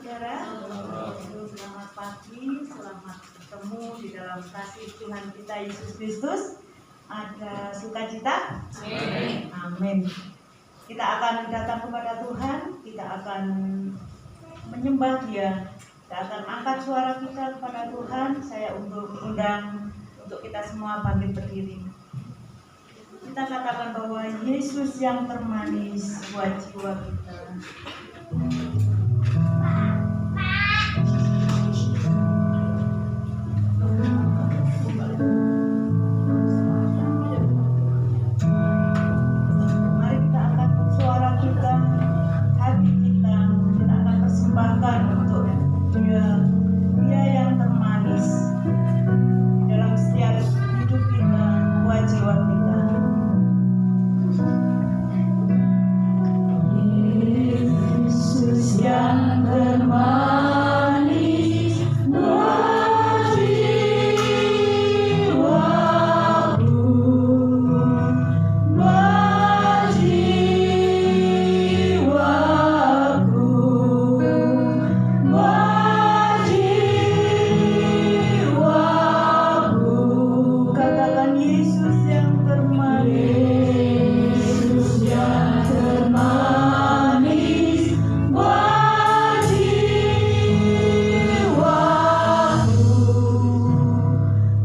saudara. Selamat pagi, selamat bertemu di dalam kasih Tuhan kita Yesus Kristus. Ada sukacita? Amin. Kita akan datang kepada Tuhan, kita akan menyembah Dia. Kita akan angkat suara kita kepada Tuhan. Saya undang untuk kita semua bangkit berdiri. Kita katakan bahwa Yesus yang termanis buat jiwa kita. Mari kita angkat suara kita, hati kita akan persembahkan untuk Dia. Dia yang termanis dalam setiap hidup kita, buat jiwa kita. Yesus yang termanis buat jiwaku, buat jiwaku, buat jiwaku. Katakan Yesus yang termanis, Yesus yang termanis buat jiwaku.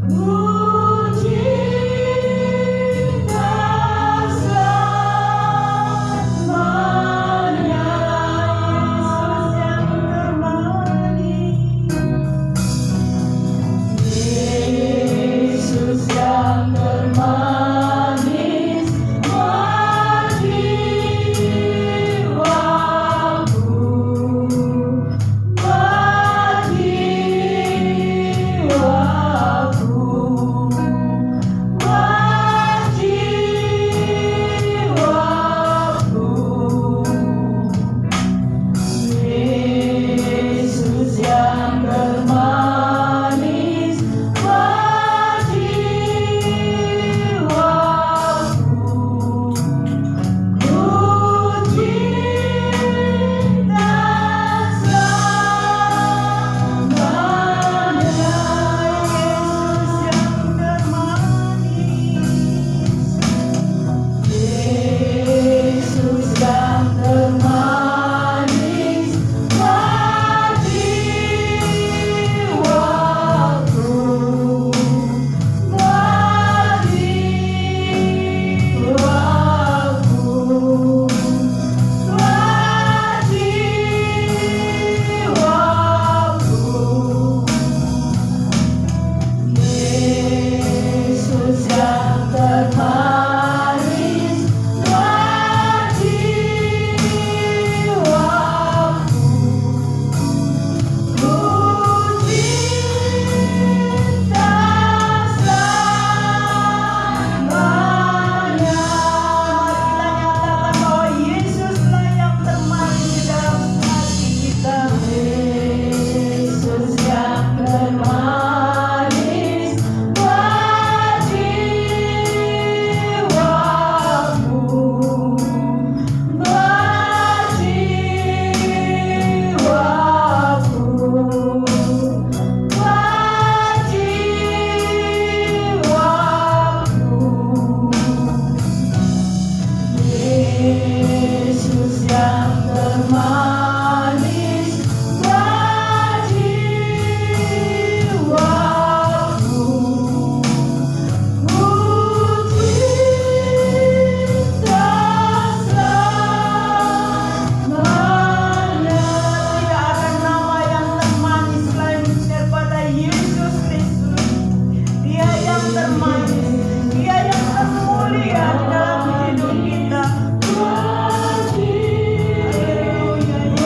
Ku cinta selamanya. Yesus yang termanis, Yesus yang termanis buat jiwaku, buat jiwaku, buat jiwaku. Yesus yang termanis buat jiwaku. Ku cinta selamanya. Yesus yang termanis buat jiwaku, buat jiwaku, buat jiwaku. Yesus yang termanis buat jiwaku. Ku cinta selamanya. Kita nyatakan bahwa Yesuslah yang termanis di dalam hati kita. Yesus yang termanis buat jiwaku, buat jiwaku, buat jiwaku. Yesus yang termanis buat jiwaku. Ku cinta selamanya. Tidak ada nama yang termanis selain daripada Yesus Kristus. Dia yang termanis, Dia yang termulia dalam hidup kita. Haleluya.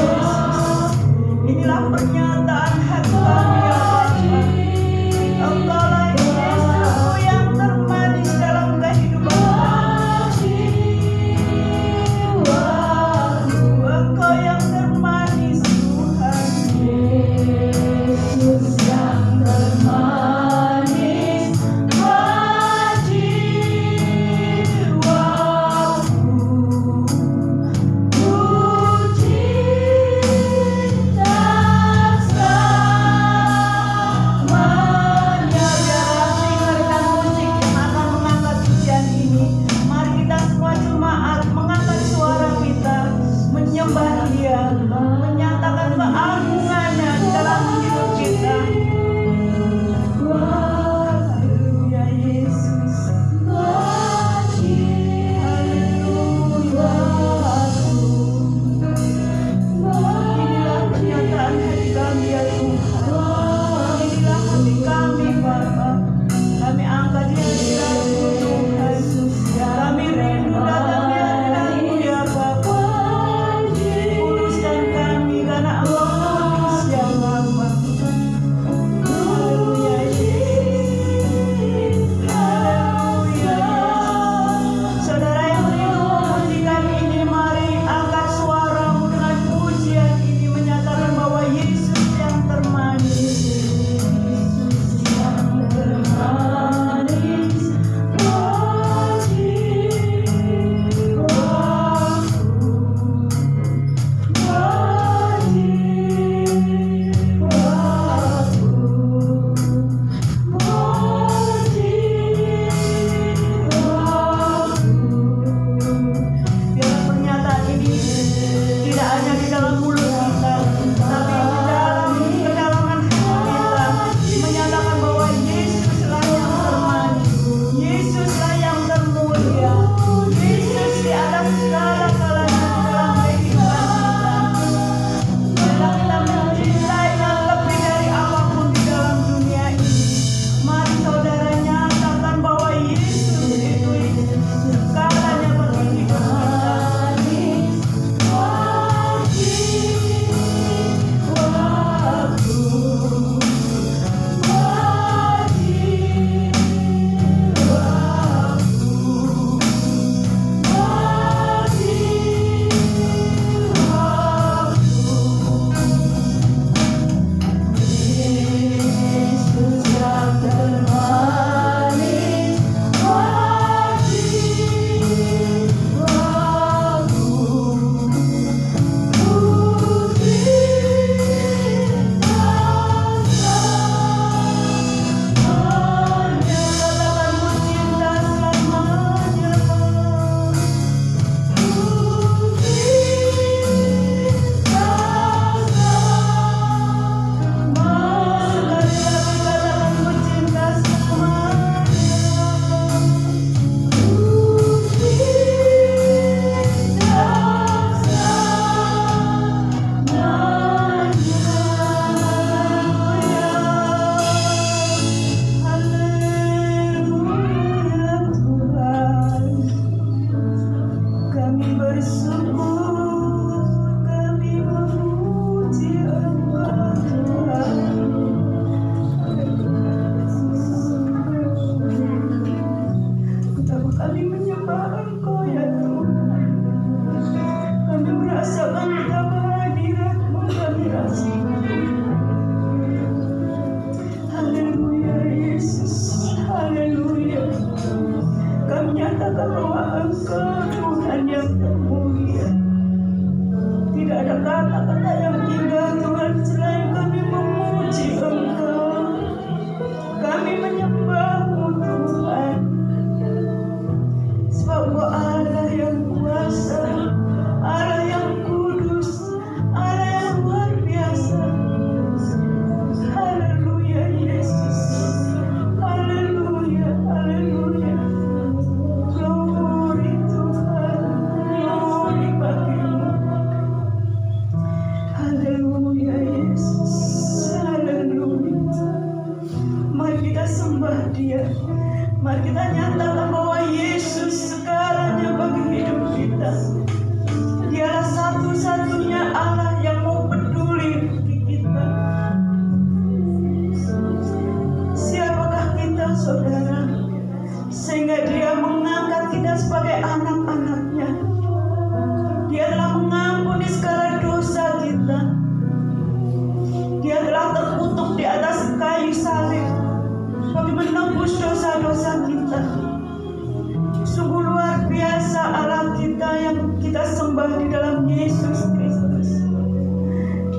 menebus dosa-dosa kita. Sungguh luar biasa Allah kita yang kita sembah di dalam Yesus Kristus.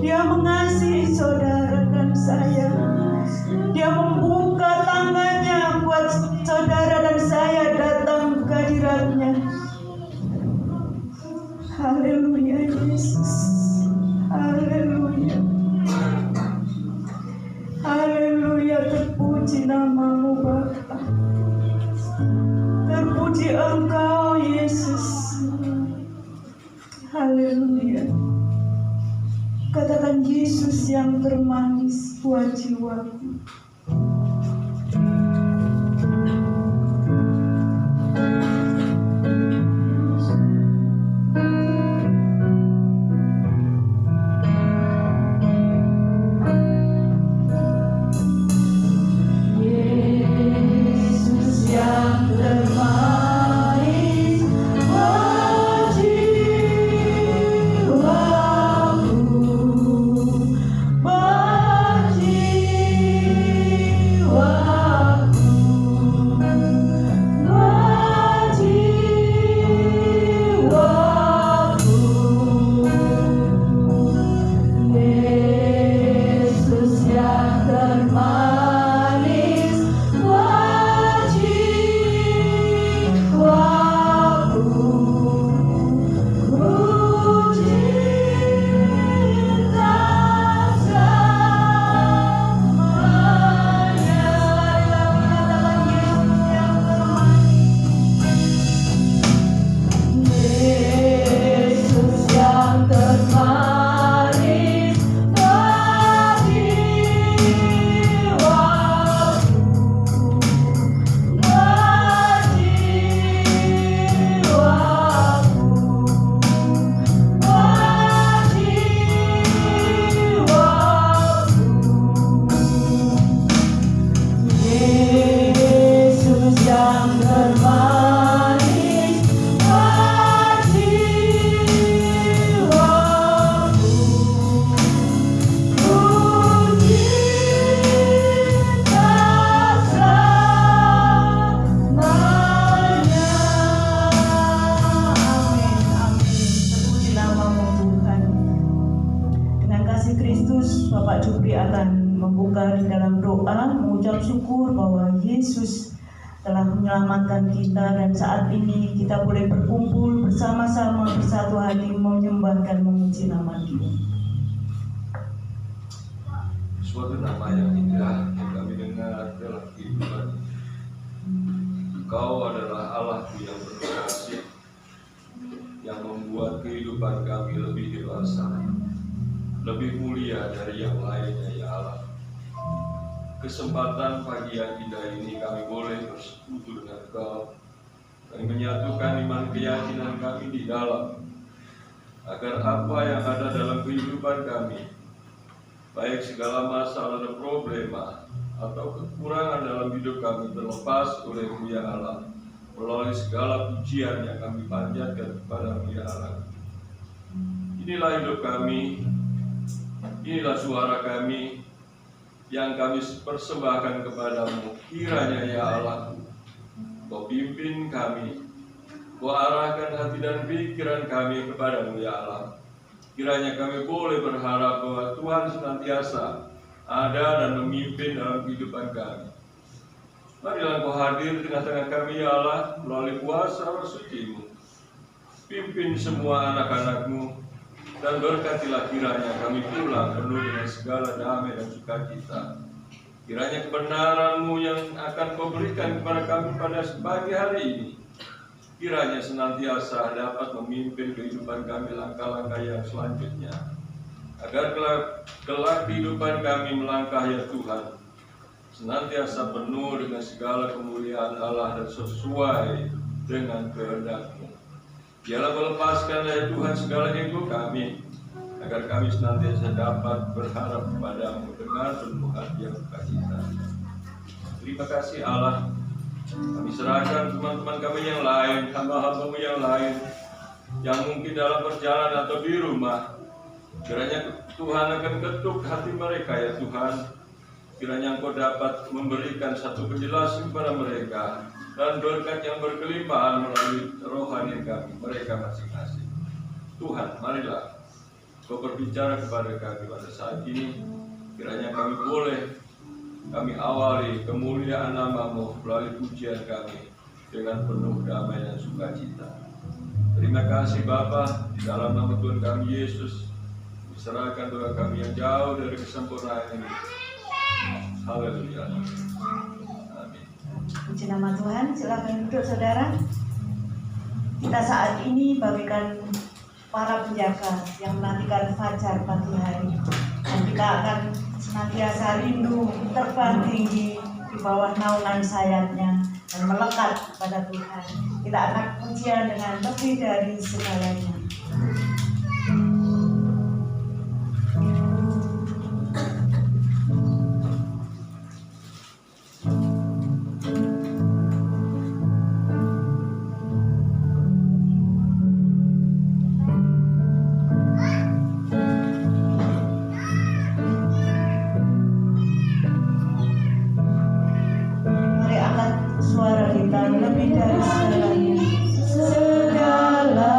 Dia mengasihi saudara dan saya. Dia membuka tangannya buat saudara dan saya datang ke hadiratnya. Haleluya Yesus. Haleluya. Haleluya, terpuji namamu Bapa. Terpuji Engkau Yesus. Haleluya. Katakan Yesus yang termanis buat jiwaku. Bapak Jupri akan membuka di dalam doa, mengucap syukur bahwa Yesus telah menyelamatkan kita, dan saat ini kita boleh berkumpul bersama-sama bersatu hati menyembah dan memuji nama Dia. Suatu nama yang indah yang kami dengar dalam kehidupan. Engkau adalah Allahku yang berkasih, yang membuat kehidupan kami lebih dewasa, lebih mulia dari yang lainnya, ya Allah. Kesempatan pagi yang indah ini kami boleh bersekutu dengan Engkau. Kami menyatukan iman keyakinan kami di dalam, agar apa yang ada dalam kehidupan kami, baik segala masalah dan problema atau kekurangan dalam hidup kami, terlepas oleh-Mu ya Allah, melalui segala pujian yang kami panjatkan kepada-Mu ya Allah. Inilah hidup kami, inilah suara kami yang kami persembahkan kepada-Mu. Kiranya ya Allah, Kau pimpin kami, Kau arahkan hati dan pikiran kami kepada-Mu ya Allah. Kiranya kami boleh berharap bahwa Tuhan senantiasa ada dan memimpin dalam kehidupan kami. Marilah Kau hadir di tengah-tengah kami ya Allah, melalui kuasa Roh Suci-Mu. Pimpin semua anak-anak-Mu, dan berkatilah kiranya kami pulang penuh dengan segala damai dan sukacita. Kiranya kebenaran-Mu yang akan Kau berikan kepada kami pada pagi hari ini, kiranya senantiasa dapat memimpin kehidupan kami langkah-langkah yang selanjutnya, agar kelak kehidupan kami melangkah ya Tuhan, senantiasa penuh dengan segala kemuliaan Allah dan sesuai dengan kehendak-Mu. Biarlah melepaskan ya Tuhan segala ego kami, agar kami senantiasa dapat berharap kepada-Mu dengan penuh hati yang sukacita. Terima kasih Allah. Kami serahkan teman-teman kami yang lain, hamba-hamba-Mu yang lain, yang mungkin dalam perjalanan atau di rumah. Kiranya Tuhan akan ketuk hati mereka ya Tuhan, Kiranya Engkau dapat memberikan satu penjelasan kepada mereka dan berkat yang berkelimpahan melalui rohani kami, mereka masing-masing. Tuhan, marilah Kau berbicara kepada kami pada saat ini. Kiranya kami awali kemuliaan nama-Mu melalui pujian kami dengan penuh damai dan sukacita. Terima kasih Bapa, di dalam nama Tuhan kami Yesus, diserahkan doa kami yang jauh dari kesempurnaan ini. Haleluya. Amin. Puji nama Tuhan, silakan duduk saudara. Kita saat ini bagaikan para penjaga yang menantikan fajar pagi hari, dan kita akan senantiasa rindu terbang tinggi di bawah naungan sayapnya dan melekat pada Tuhan. Kita akan pujian dengan lebih dari segalanya. Suara kita lebih dari segalanya. Segala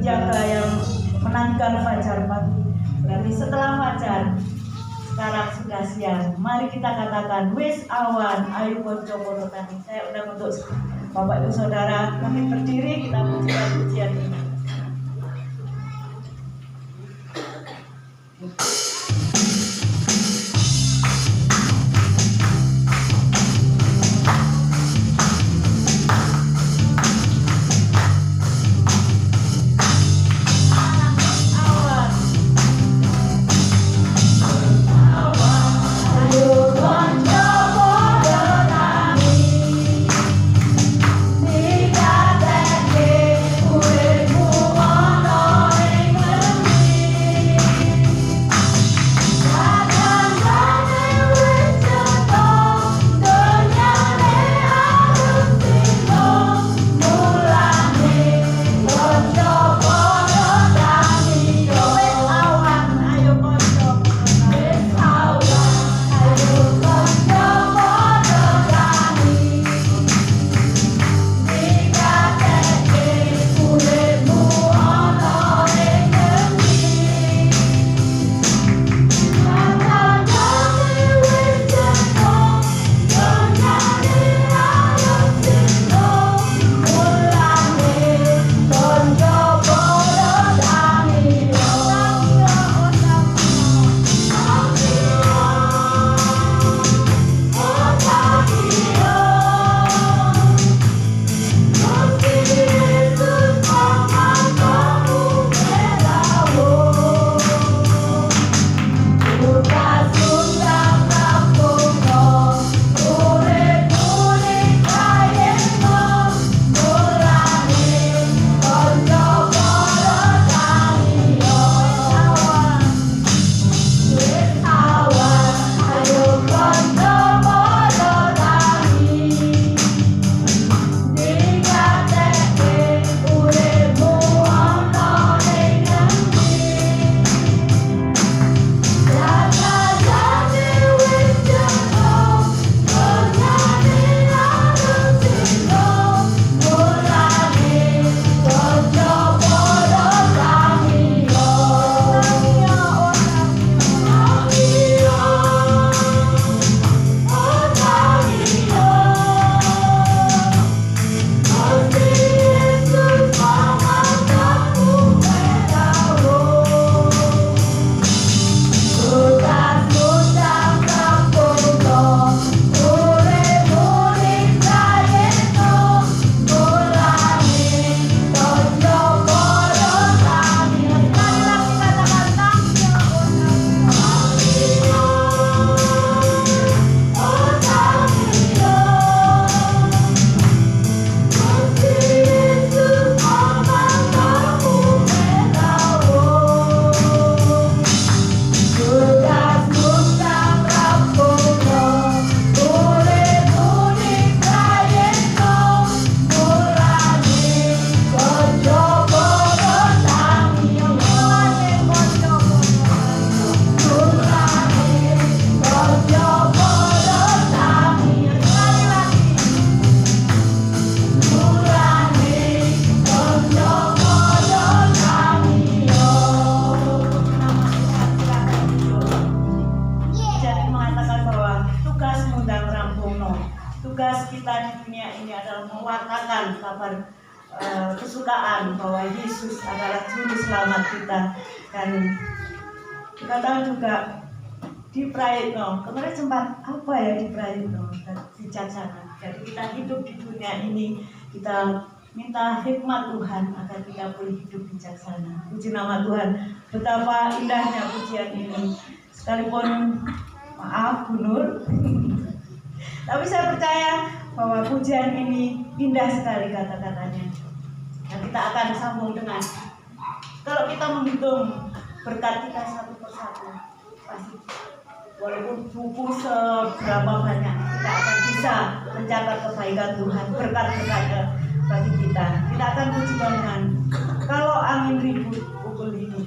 penjaga yang menantikan fajar pagi. Berarti setelah fajar, sekarang sudah siang. Mari kita katakan, wis awan, ayo podo-podo tani. Saya undang untuk Bapak Ibu Saudara, kami berdiri, kita pujikan pujian ini. Kesukaan bahwa Yesus adalah juru selamat kita. Dan kita tahu juga di Prayitno kemarin sempat apa ya di Prayitno dan bijaksana. Jadi kita hidup di dunia ini, kita minta hikmat Tuhan agar kita boleh hidup bijaksana. Puji nama Tuhan, betapa indahnya pujian ini. Sekalipun maaf Bu Nur, tapi saya percaya bahwa pujian ini indah sekali kata-katanya. Dan kita akan sambung dengan, kalau kita menghitung berkat kita satu persatu, pasti walaupun buku seberapa banyak, kita akan bisa mencatat kebaikan Tuhan, berkat-berkatnya bagi kita. Kita akan pujikan dengan kalau angin ribut pukul hidup.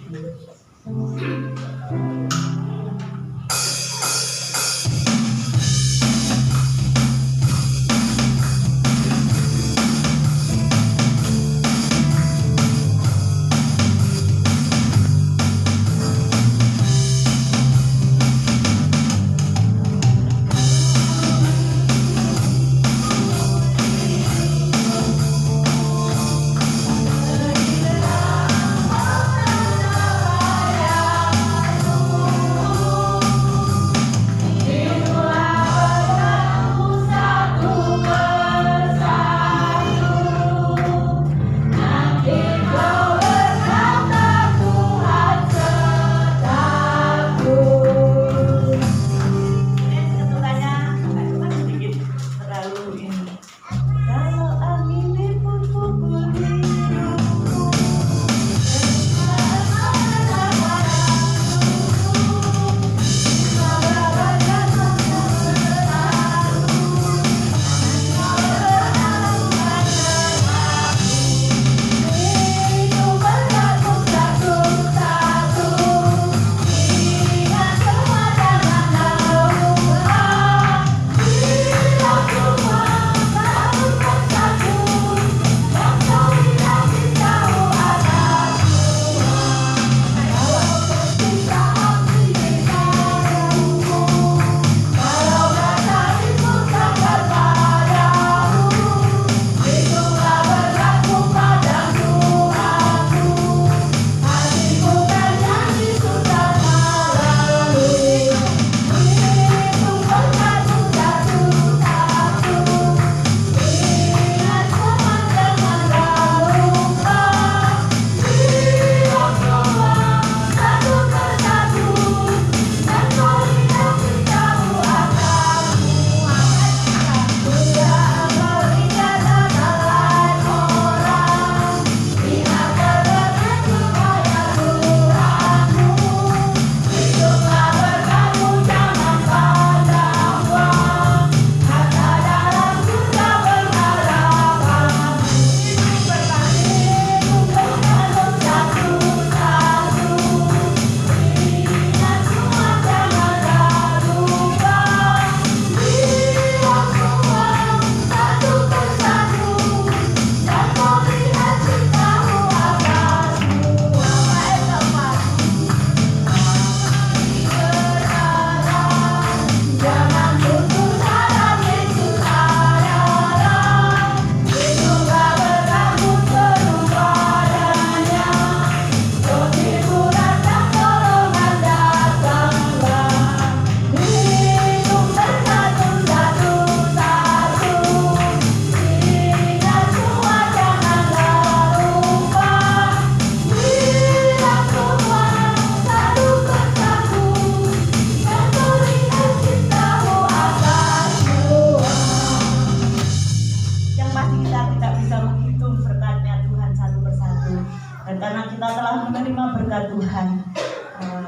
telah menerima berkat Tuhan.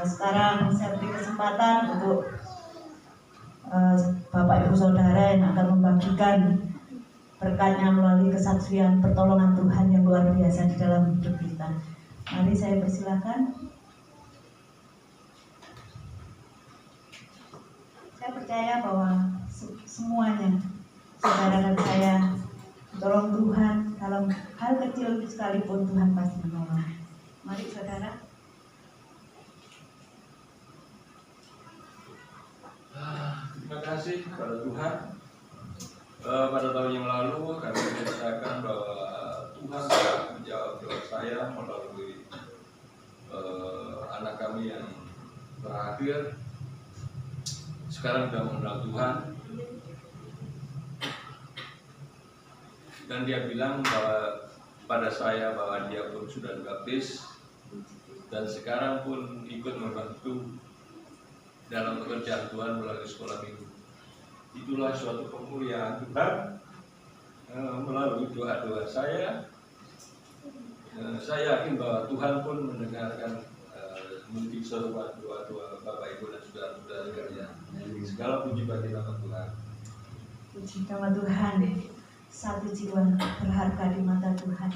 Sekarang saya beri kesempatan untuk Bapak Ibu Saudara yang akan membagikan berkatnya melalui kesaksian pertolongan Tuhan yang luar biasa di dalam hidup kita. Mari saya persilakan. Saya percaya bahwa semuanya saudara dan saya tolong Tuhan dalam hal kecil sekalipun Tuhan pasti menolong. Mari saudara. Terima kasih kepada Tuhan. Pada tahun yang lalu kami merasakan bahwa Tuhan telah menjawab doa saya melalui anak kami yang terakhir. Sekarang sudah mengenal Tuhan. Dan dia bilang bahwa pada saya bahwa dia pun sudah dibaptis dan sekarang pun ikut membantu dalam pekerjaan Tuhan melalui sekolah minggu. Itulah suatu kemuliaan Tuhan melalui doa-doa saya. Saya yakin bahwa Tuhan pun mendengarkan mungkin seruan doa-doa Bapak Ibu dan saudara-saudara sekalian. Segala puji bagi nama Tuhan. Puji nama Tuhan. Satu jiwa berharga di mata Tuhan.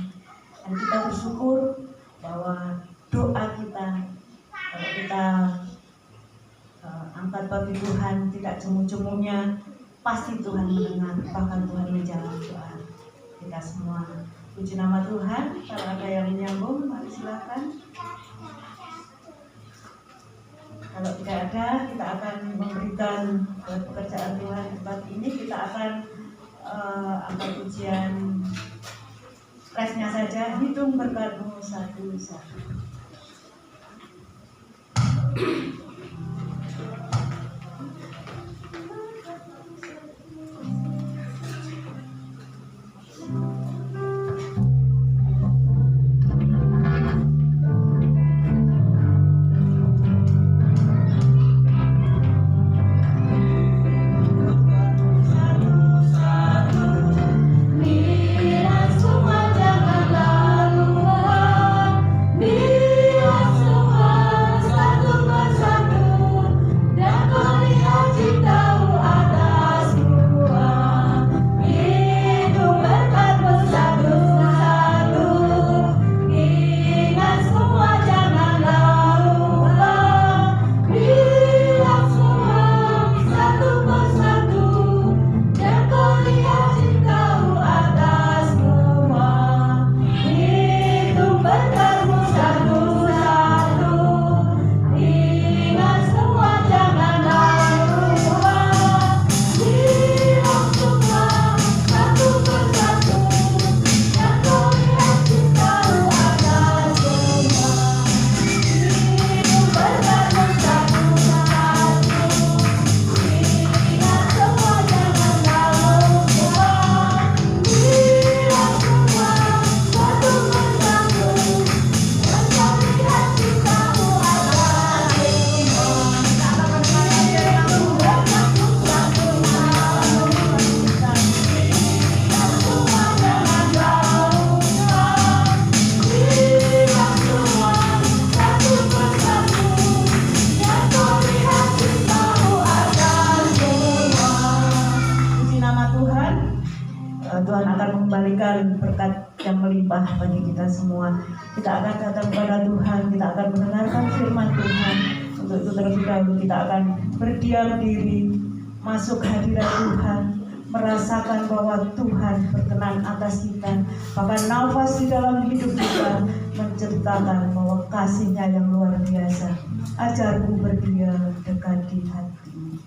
Dan kita bersyukur bahwa doa kita, kalau kita angkat bagi Tuhan, tidak cemu-cemunya, pasti Tuhan mendengar, bahkan Tuhan menjawab doa kita semua. Puji nama Tuhan. Kalau ada yang menyambung, mari silakan. Kalau tidak ada, kita akan memberikan pekerjaan Tuhan di tempat ini. Kita akan angkat pujian resnya saja. Hitung berkatmu satu-satu. Tuhan akan mengembalikan berkat yang melimpah bagi kita semua. Kita akan datang kepada Tuhan, kita akan mendengarkan firman Tuhan. Untuk itu terlebih dahulu kita akan berdiam diri, masuk hadirat Tuhan, merasakan bahwa Tuhan berkenan atas kita. Bahkan nafas di dalam hidup kita menceritakan bahwa kasih-Nya yang luar biasa. Ajarku berdiam dekat di hatimu.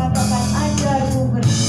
Katakan ajarku berdiam.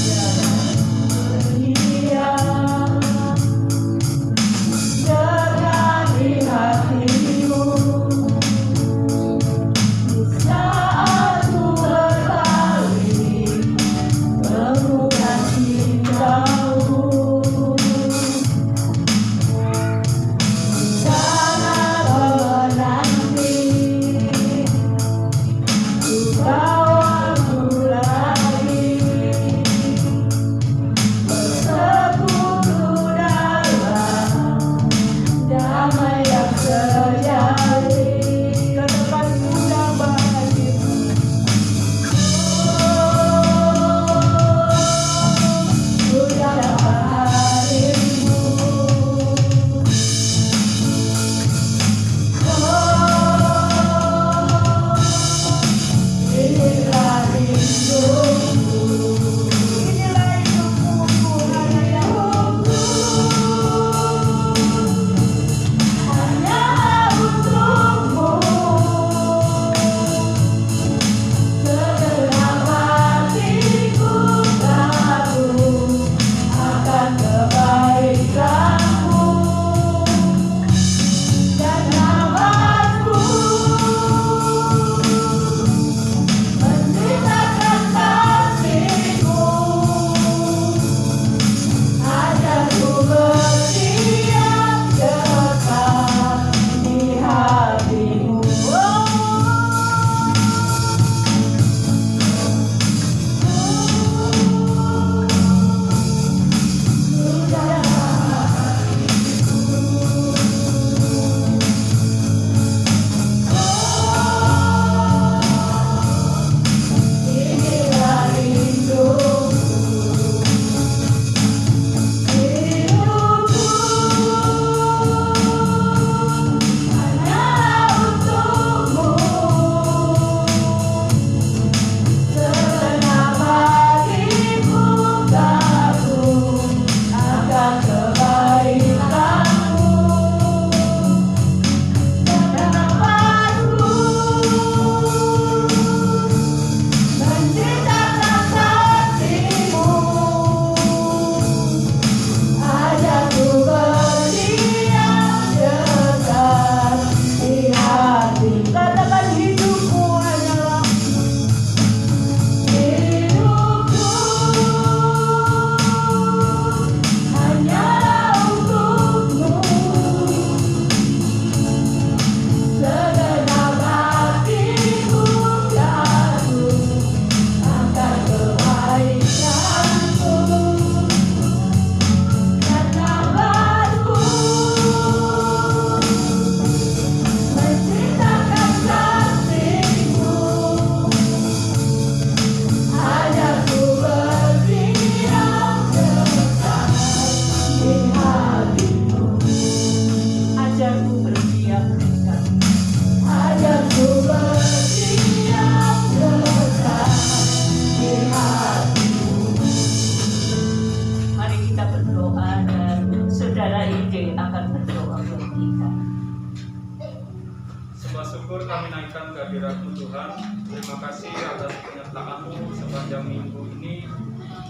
terima kasih atas penyertaan-Mu sepanjang minggu ini.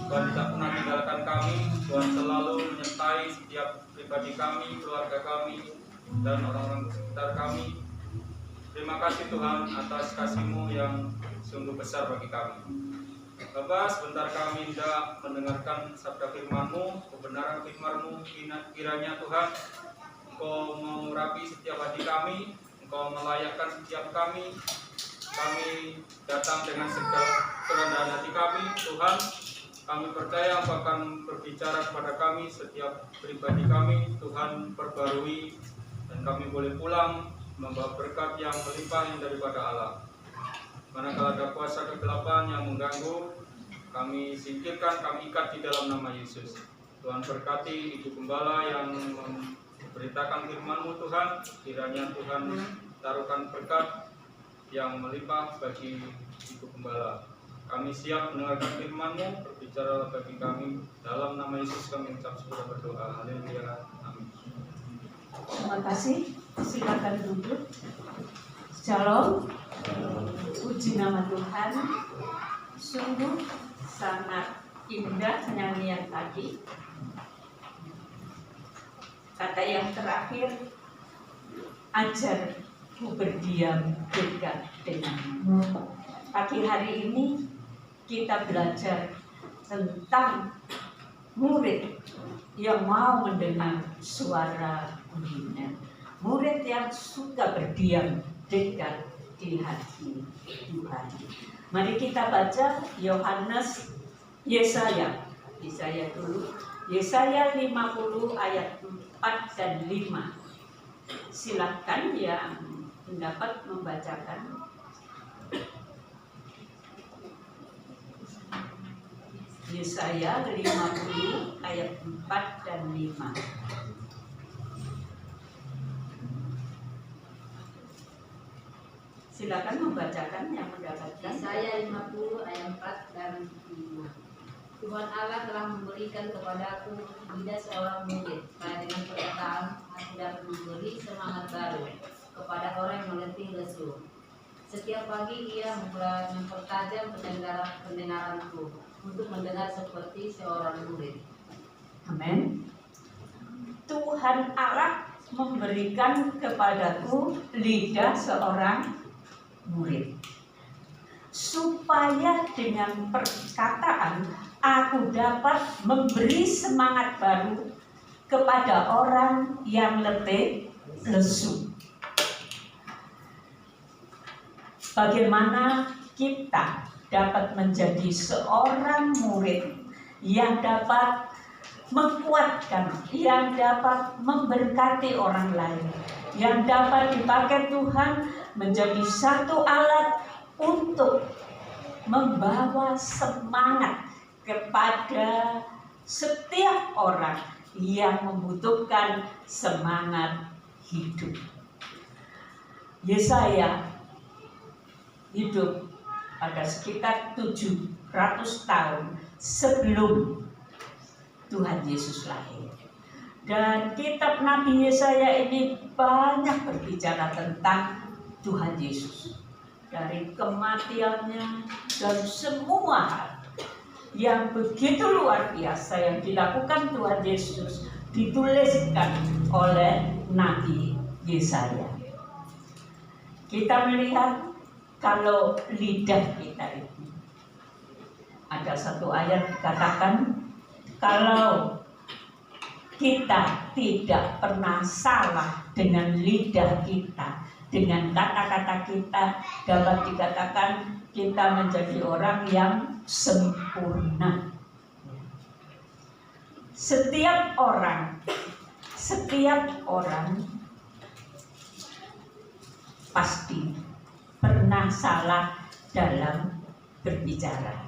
Tuhan tidak pernah tinggalkan kami. Tuhan selalu menyertai setiap pribadi kami, keluarga kami, dan orang-orang sekitar kami. Terima kasih Tuhan atas kasih-Mu yang sungguh besar bagi kami. Bapa, sebentar kami hendak mendengarkan sabda firman-Mu, kebenaran firman-Mu. Kiranya Tuhan, Engkau mengurapi setiap hati kami, Engkau melayakkan setiap kami. Kami datang dengan segala kerendahan hati kami, Tuhan. Kami percaya Engkau akan berbicara kepada kami, setiap pribadi kami. Tuhan, perbarui, dan kami boleh pulang membawa berkat yang melimpah daripada Allah. Manakala ada kuasa kegelapan yang mengganggu, kami singkirkan, kami ikat di dalam nama Yesus. Tuhan berkati Ibu Gembala yang memberitakan firman-Mu Tuhan. Kiranya Tuhan taruhkan berkat yang melimpah bagi Ibu Gembala. Kami siap mendengarkan firman-Mu, berbicara bagi kami. Dalam nama Yesus kami ucap syukur dan berdoa. Haleluya. Amin. Terima kasih. Silakan duduk. Shalom. Puji nama Tuhan. Sungguh sangat indah nyanyian tadi. Kata yang terakhir, ajarku berdiam dekat denganmu. Pagi hari ini kita belajar tentang murid yang mau mendengar suara Bunda, murid yang suka berdiam dekat di hati Tuhan. Mari kita baca Yesaya dulu. Yesaya 50 ayat 4 dan 5. Silakan yang dapat membacakan. Yesaya 50 ayat 4 dan 5. Silakan membacakan yang mendapatkan. Yesaya 50 ayat 4 dan 5. Tuhan Allah telah memberikan kepadaku lidah seorang murid, supaya dengan perkataan aku dapat memberi semangat baru kepada orang yang meletih lesu. Setiap pagi ia mempertajam pendengaranku untuk mendengar seperti seorang murid. Amin. Tuhan Allah memberikan kepadaku lidah seorang murid, supaya dengan perkataan aku dapat memberi semangat baru kepada orang yang letih lesu. Bagaimana kita dapat menjadi seorang murid yang dapat menguatkan, yang dapat memberkati orang lain, yang dapat dipakai Tuhan menjadi satu alat untuk membawa semangat kepada setiap orang yang membutuhkan semangat hidup. Yesaya hidup pada sekitar 700 tahun sebelum Tuhan Yesus lahir. Dan kitab Nabi Yesaya ini banyak berbicara tentang Tuhan Yesus. Dari kematiannya dan semua hal yang begitu luar biasa yang dilakukan Tuhan Yesus dituliskan oleh Nabi Yesaya. Kita melihat kalau lidah kita itu, ada satu ayat dikatakan, kalau kita tidak pernah salah dengan lidah kita, dengan kata-kata kita, dapat dikatakan kita menjadi orang yang sempurna. Setiap orang pasti pernah salah dalam berbicara.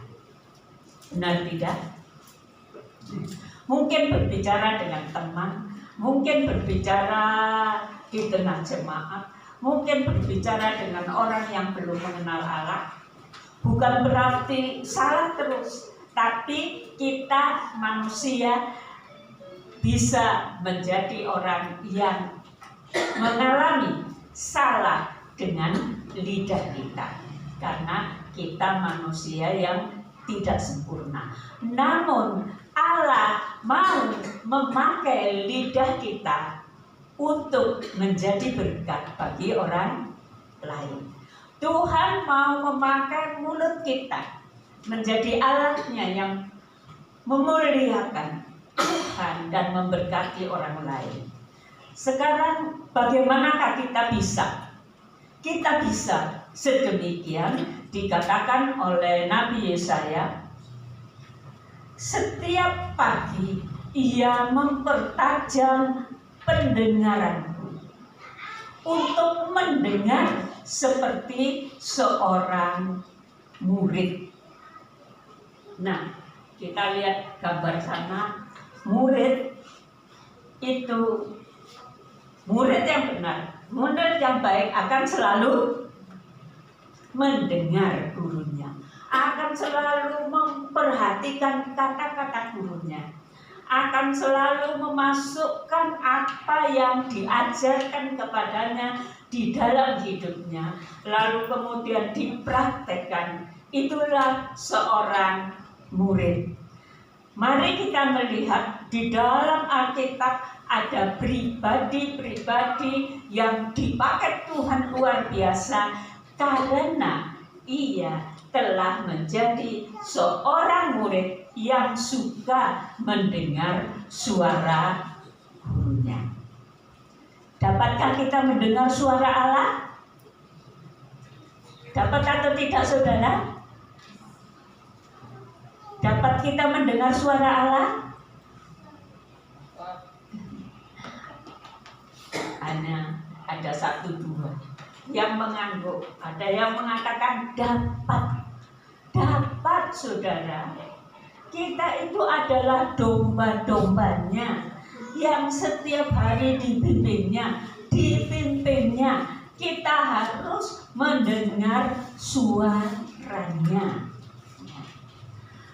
Benar tidak? Mungkin berbicara dengan teman, mungkin berbicara di tengah jemaat, mungkin berbicara dengan orang yang belum mengenal Allah. Bukan berarti salah terus, tapi kita manusia bisa menjadi orang yang mengalami salah dengan lidah kita, karena kita manusia yang tidak sempurna. Namun Allah mau memakai lidah kita untuk menjadi berkat bagi orang lain. Tuhan mau memakai mulut kita menjadi alatnya yang memuliakan Tuhan dan memberkati orang lain. Sekarang bagaimanakah kita bisa? Kita bisa sedemikian dikatakan oleh Nabi Yesaya. Setiap pagi ia mempertajam pendengaranku untuk mendengar seperti seorang murid. Nah, kita lihat gambar sana. Murid itu murid yang benar, murid yang baik akan selalu mendengar gurunya, akan selalu memperhatikan kata-kata gurunya, akan selalu memasukkan apa yang diajarkan kepadanya di dalam hidupnya, lalu kemudian dipraktekkan. Itulah seorang murid. Mari kita melihat di dalam Alkitab ada pribadi-pribadi yang dipakai Tuhan luar biasa karena ia telah menjadi seorang murid yang suka mendengar suara gurunya. Dapatkah kita mendengar suara Allah? Dapat atau tidak, saudara? Dapat kita mendengar suara Allah? Hanya ada satu dua yang mengangguk, ada yang mengatakan dapat, saudara. Kita itu adalah domba-dombanya yang setiap hari dipimpinnya. Kita harus mendengar suaranya.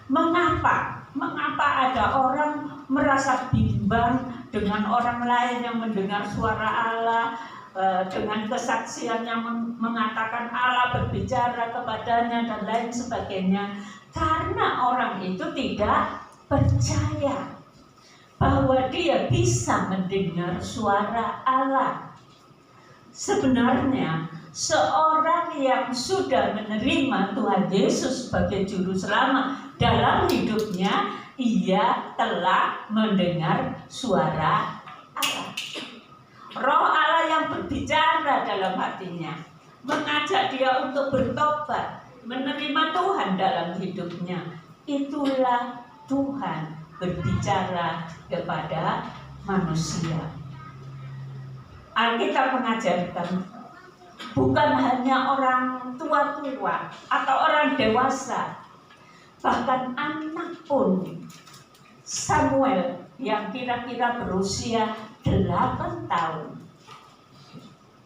Mengapa ada orang merasa bimbang dengan orang lain yang mendengar suara Allah, dengan kesaksian yang mengatakan Allah berbicara kepadanya dan lain sebagainya? Karena orang itu tidak percaya bahwa dia bisa mendengar suara Allah. Sebenarnya seorang yang sudah menerima Tuhan Yesus sebagai juru selamat dalam hidupnya, ia telah mendengar suara Allah. Roh Allah yang berbicara dalam hatinya, mengajak dia untuk bertobat, menerima Tuhan dalam hidupnya. Itulah Tuhan berbicara kepada manusia. Alkitab mengajarkan bukan hanya orang tua-tua atau orang dewasa, bahkan anak pun. Samuel yang kira-kira berusia 8 tahun,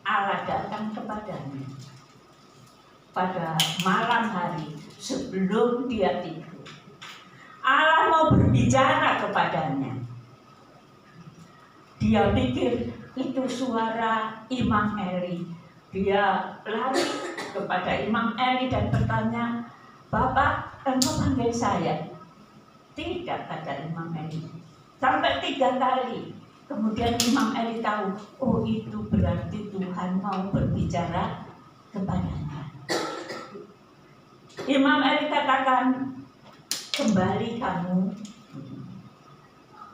Allah datang kepadanya pada malam hari sebelum dia tidur. Allah mau berbicara kepadanya. Dia pikir itu suara Imam Eli. Dia lari kepada Imam Eli dan bertanya, "Bapak, engkau panggil saya?" "Tidak," kata Imam Eli. Sampai 3 kali. Kemudian Imam Eli tahu, oh itu berarti Tuhan mau berbicara kepadanya. Imam Eli katakan, "Kembali kamu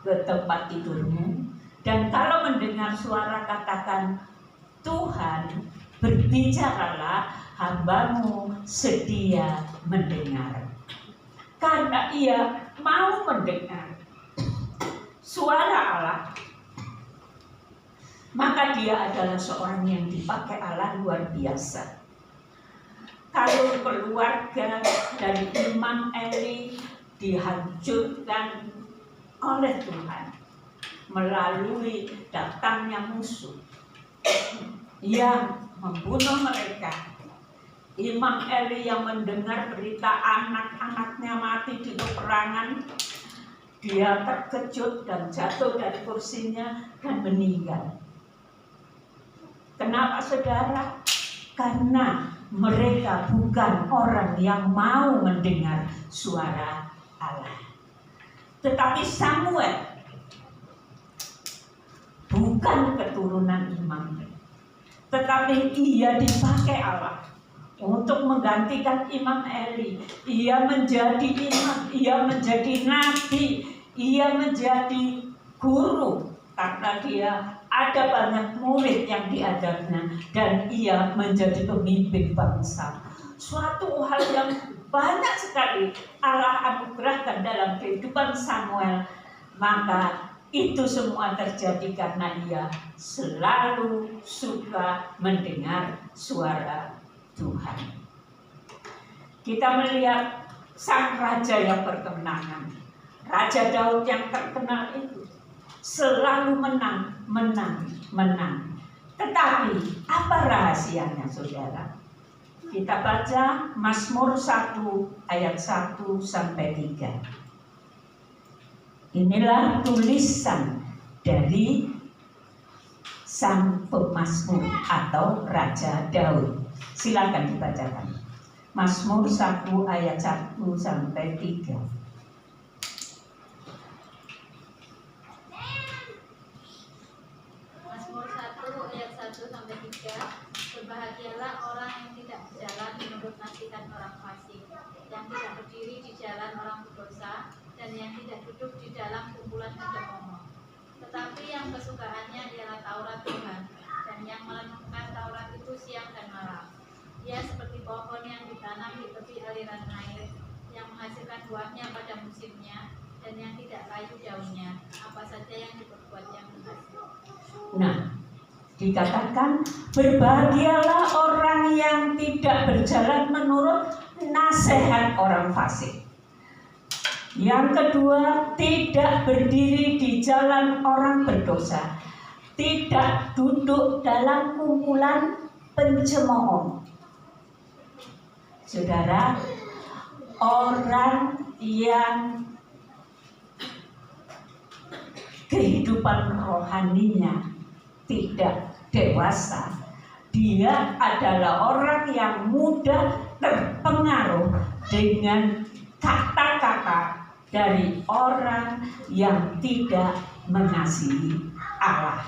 ke tempat tidurmu, dan kalau mendengar suara katakan, Tuhan berbicaralah, hambamu sedia mendengar." Karena ia mau mendengar suara Allah, maka dia adalah seorang yang dipakai Allah luar biasa. Kalau keluarga dari Imam Eli dihancurkan oleh Tuhan melalui datangnya musuh yang membunuh mereka, Imam Eli yang mendengar berita anak-anaknya mati di peperangan, dia terkejut dan jatuh dari kursinya dan meninggal. Kenapa, saudara? Karena mereka bukan orang yang mau mendengar suara Allah. Tetapi Samuel bukan keturunan imam, tetapi ia dipakai Allah untuk menggantikan Imam Eli. Ia menjadi imam, ia menjadi nabi, ia menjadi guru karena dia ada banyak murid yang diajarnya, dan ia menjadi pemimpin bangsa. Suatu hal yang banyak sekali Allah anugerahkan dalam kehidupan Samuel, maka itu semua terjadi karena ia selalu suka mendengar suara Tuhan. Kita melihat sang raja yang berkemenangan. Raja Daud yang terkenal itu selalu menang. Tetapi apa rahasianya, saudara? Kita baca Mazmur 1 ayat 1 sampai 3. Inilah tulisan dari sang pemazmur atau Raja Daud. Silakan dibacakan. Mazmur 1 ayat 1 sampai 3. Mazmur 1 ayat 1 sampai 3. Berbahagialah orang yang tidak berjalan menurut nasihat orang fasik, yang tidak berdiri di jalan orang berdosa, dan yang tidak duduk di dalam kumpulan pencemooh. Tetapi yang kesukaannya ialah Taurat Tuhan, dan yang merenungkan Taurat itu siang dan malam. Ia seperti pohon yang ditanam di tepi aliran air, yang menghasilkan buahnya pada musimnya, dan yang tidak layu daunnya, apa saja yang diperbuatnya berhasil. Nah, dikatakan berbahagialah orang yang tidak berjalan menurut nasihat orang fasik. Yang kedua, tidak berdiri di jalan orang berdosa, tidak duduk dalam kumpulan pencemooh. Saudara, orang yang kehidupan rohaninya tidak dewasa, dia adalah orang yang mudah terpengaruh dengan kata-kata dari orang yang tidak mengasihi Allah.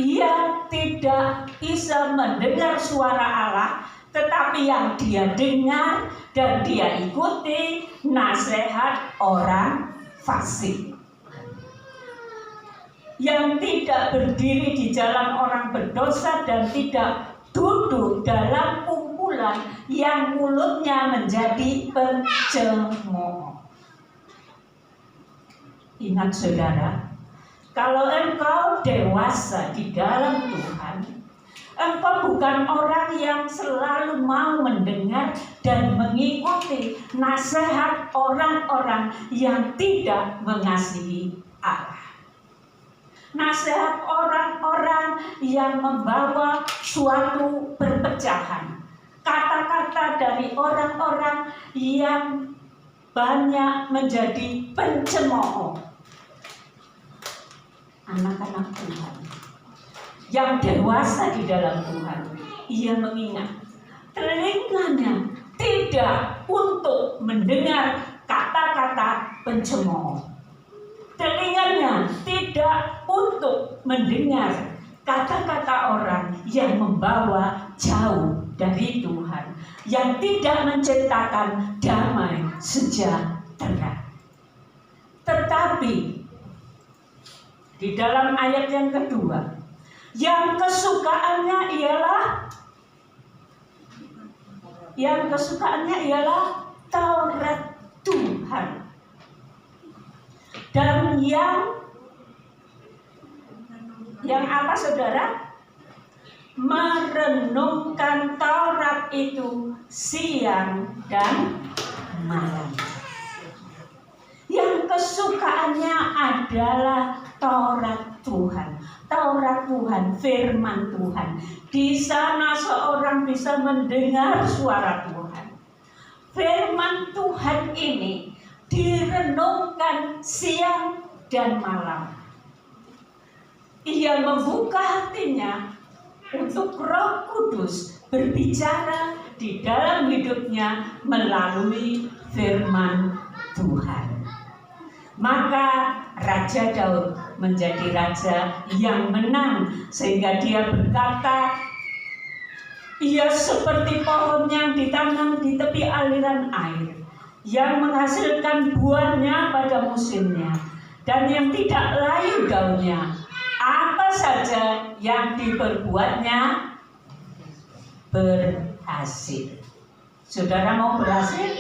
Ia tidak bisa mendengar suara Allah, tetapi yang dia dengar dan dia ikuti nasihat orang fasik. Yang tidak berdiri di jalan orang berdosa dan tidak duduk dalam kumpulan yang mulutnya menjadi pencemooh. Ingat saudara, kalau engkau dewasa di dalam Tuhan, engkau bukan orang yang selalu mau mendengar dan mengikuti nasihat orang-orang yang tidak mengasihi Allah. Nasihat orang-orang yang membawa suatu perpecahan. Kata-kata dari orang-orang yang banyak menjadi pencemooh. Anak-anak Tuhan yang dewasa di dalam Tuhan, ia mengingat telinganya tidak untuk mendengar kata-kata pencemooh. Telinganya tidak untuk mendengar kata-kata orang yang membawa jauh dari Tuhan, yang tidak menciptakan damai sejahtera. Tetapi di dalam ayat yang kedua, yang kesukaannya ialah Taurat Tuhan. Dan yang apa saudara? Merenungkan Taurat itu siang dan malam. Yang kesukaannya adalah Taurat Tuhan. Taurat Tuhan, firman Tuhan. Di sana seorang bisa mendengar suara Tuhan. Firman Tuhan ini direnungkan siang dan malam. Ia membuka hatinya untuk Roh Kudus berbicara di dalam hidupnya melalui firman Tuhan. Maka Raja Daud menjadi raja yang menang, sehingga dia berkata, ia seperti pohon yang ditanam di tepi aliran air, yang menghasilkan buahnya pada musimnya, dan yang tidak layu daunnya. Apa saja yang diperbuatnya berhasil. Saudara mau berhasil?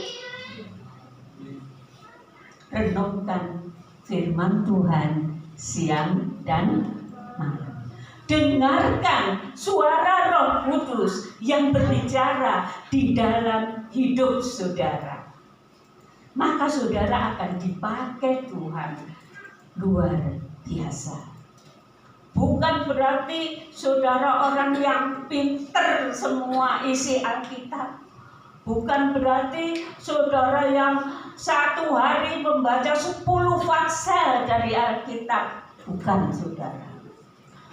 Renungkan firman Tuhan siang dan malam. Dengarkan suara Roh Kudus yang berbicara di dalam hidup saudara. Maka saudara akan dipakai Tuhan luar biasa. Bukan berarti saudara orang yang pinter semua isi Alkitab. Bukan berarti saudara yang satu hari membaca 10 pasal dari Alkitab. Bukan saudara.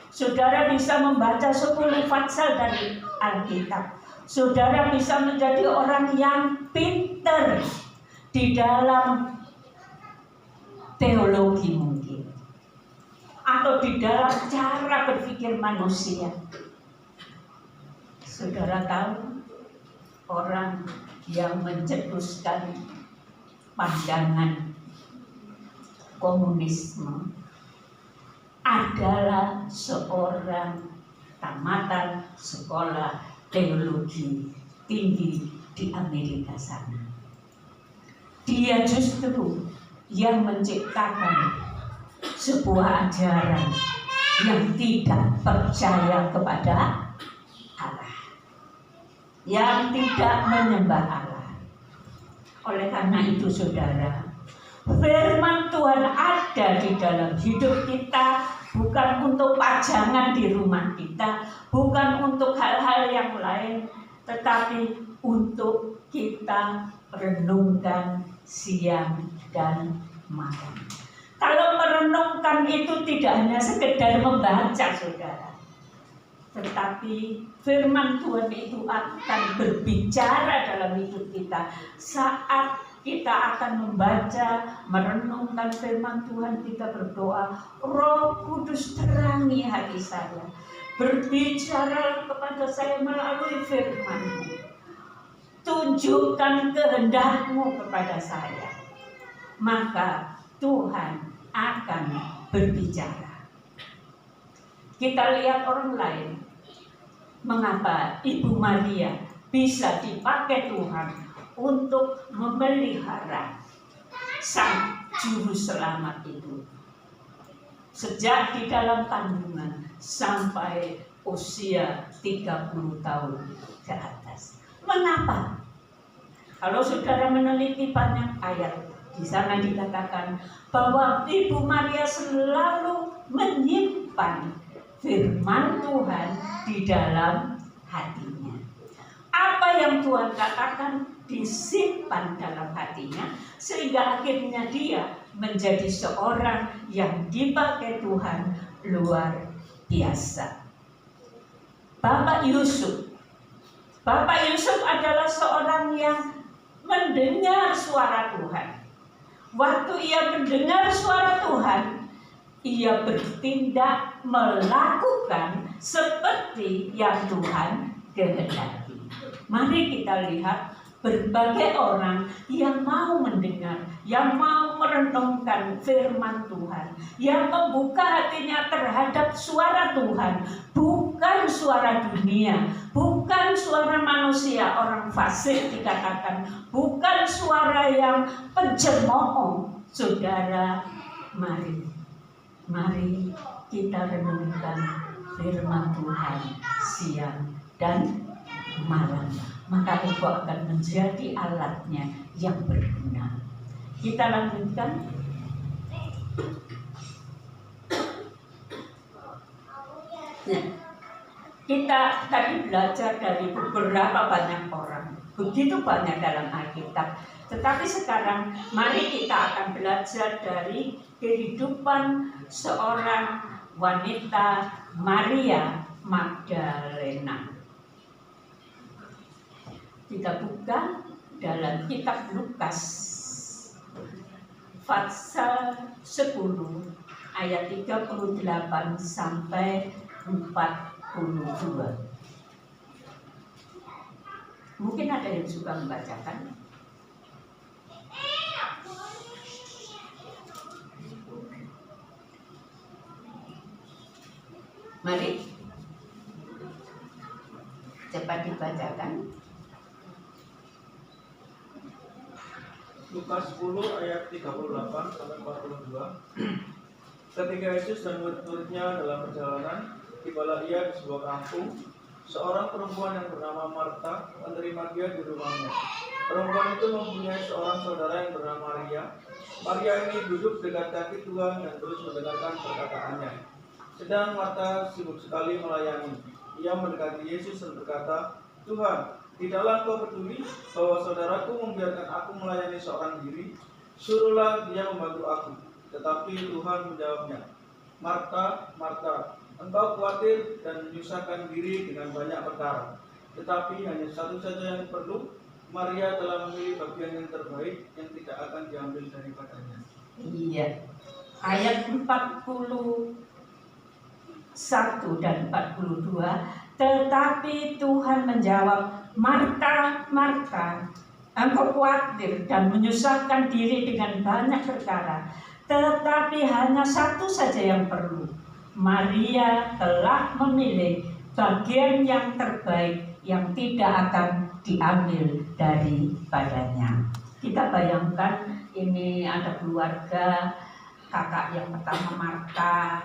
Saudara bisa membaca 10 pasal dari Alkitab. Saudara bisa menjadi orang yang pinter di dalam teologi mungkin, atau di dalam cara berpikir manusia. Saudara tahu orang yang mencetuskan pandangan komunisme adalah seorang tamatan sekolah teologi tinggi di Amerika sana. Dia justru yang menciptakan sebuah ajaran yang tidak percaya kepada Allah, yang tidak menyembah Allah. Oleh karena itu saudara, firman Tuhan ada di dalam hidup kita, bukan untuk pajangan di rumah kita, bukan untuk hal-hal yang lain, tetapi untuk kita renungkan siang dan malam. Kalau merenungkan itu tidak hanya sekedar membaca saudara, tetapi firman Tuhan itu akan berbicara dalam hidup kita. Saat kita akan membaca, merenungkan firman Tuhan, kita berdoa, Roh Kudus terangi hati saya, berbicara kepada saya melalui firman-Mu, tunjukkan kehendak-Mu kepada saya, maka Tuhan akan berbicara. Kita lihat orang lain, mengapa Ibu Maria bisa dipakai Tuhan untuk memelihara sang juru selamat itu sejak di dalam kandungan sampai usia 30 tahun ke atas. Mengapa? Kalau saudara meneliti banyak ayat, di sana dikatakan bahwa Ibu Maria selalu menyimpan firman Tuhan di dalam hatinya. Apa yang Tuhan katakan disimpan dalam hatinya, sehingga akhirnya dia menjadi seorang yang dipakai Tuhan luar biasa. Bapak Yusuf adalah seorang yang mendengar suara Tuhan. Waktu ia mendengar suara Tuhan, ia bertindak melakukan seperti yang Tuhan kehendaki. Mari kita lihat berbagai orang yang mau mendengar, yang mau merenungkan firman Tuhan, yang membuka hatinya terhadap suara Tuhan, bukan suara dunia, bukan suara manusia, orang fasik dikatakan, bukan suara yang pencemooh. Saudara, mari kita renungkan firman Tuhan siang dan malam, maka engkau akan menjadi alatnya yang berguna. Kita lanjutkan. Nah, kita tadi belajar dari beberapa banyak orang, begitu banyak dalam Alkitab. Tetapi sekarang mari kita akan belajar dari kehidupan seorang wanita Maria Magdalena. Kita buka dalam kitab Lukas pasal 10 ayat 38 sampai 42. Mungkin ada yang suka membacakan. Mari cepat dibacakan. Lukas 10 ayat 38 sampai 42. Ketika Yesus dan murid-muridnya dalam perjalanan, tibalah ia di sebuah kampung. Seorang perempuan yang bernama Marta menerima dia di rumahnya. Perempuan itu mempunyai seorang saudara yang bernama Maria. Maria ini duduk dekat kaki Tuhan dan terus mendengarkan perkataannya. Sedang Marta sibuk sekali melayani. Ia mendekati Yesus dan berkata, "Tuhan, tidaklah Kau peduli bahwa saudaraku membiarkan aku melayani seorang diri? Suruhlah dia membantu aku." Tetapi Tuhan menjawabnya, "Marta, Marta, engkau khawatir dan menyusahkan diri dengan banyak perkara. Tetapi hanya satu saja yang perlu. Maria telah memilih bagian yang terbaik yang tidak akan diambil daripadanya." Iya. Ayat 41 dan 42. Tetapi Tuhan menjawab, "Marta, Marta, engkau khawatir dan menyusahkan diri dengan banyak perkara. Tetapi hanya satu saja yang perlu. Maria telah memilih bagian yang terbaik yang tidak akan diambil daripadanya." Kita bayangkan ini ada keluarga, kakak yang pertama Marta,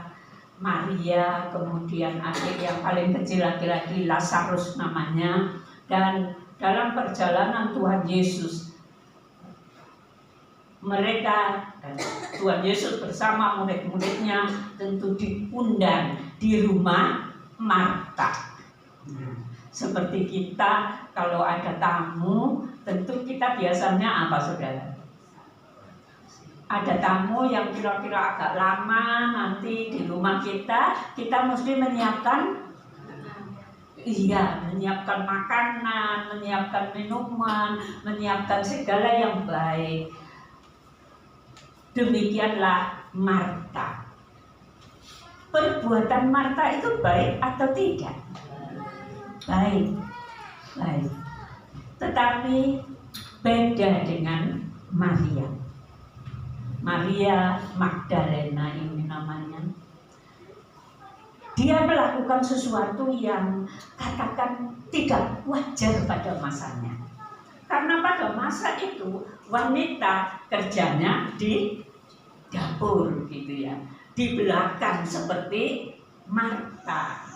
Maria, kemudian adik yang paling kecil laki-laki Lazarus namanya. Dan dalam perjalanan Tuhan Yesus, mereka dan Tuhan Yesus bersama murid-muridnya tentu diundang di rumah Marta. Seperti kita kalau ada tamu, tentu kita biasanya apa, saudara? Ada tamu yang kira-kira agak lama nanti di rumah kita mesti menyiapkan menyiapkan makanan, menyiapkan minuman, menyiapkan segala yang baik. Demikianlah Marta. Perbuatan Marta itu baik atau tidak? Baik. Baik. Tetapi beda dengan Maria. Maria Magdalena ini namanya. Dia melakukan sesuatu yang katakan tidak wajar pada masanya. Karena pada masa itu wanita kerjanya di dapur gitu ya, di belakang seperti Marta.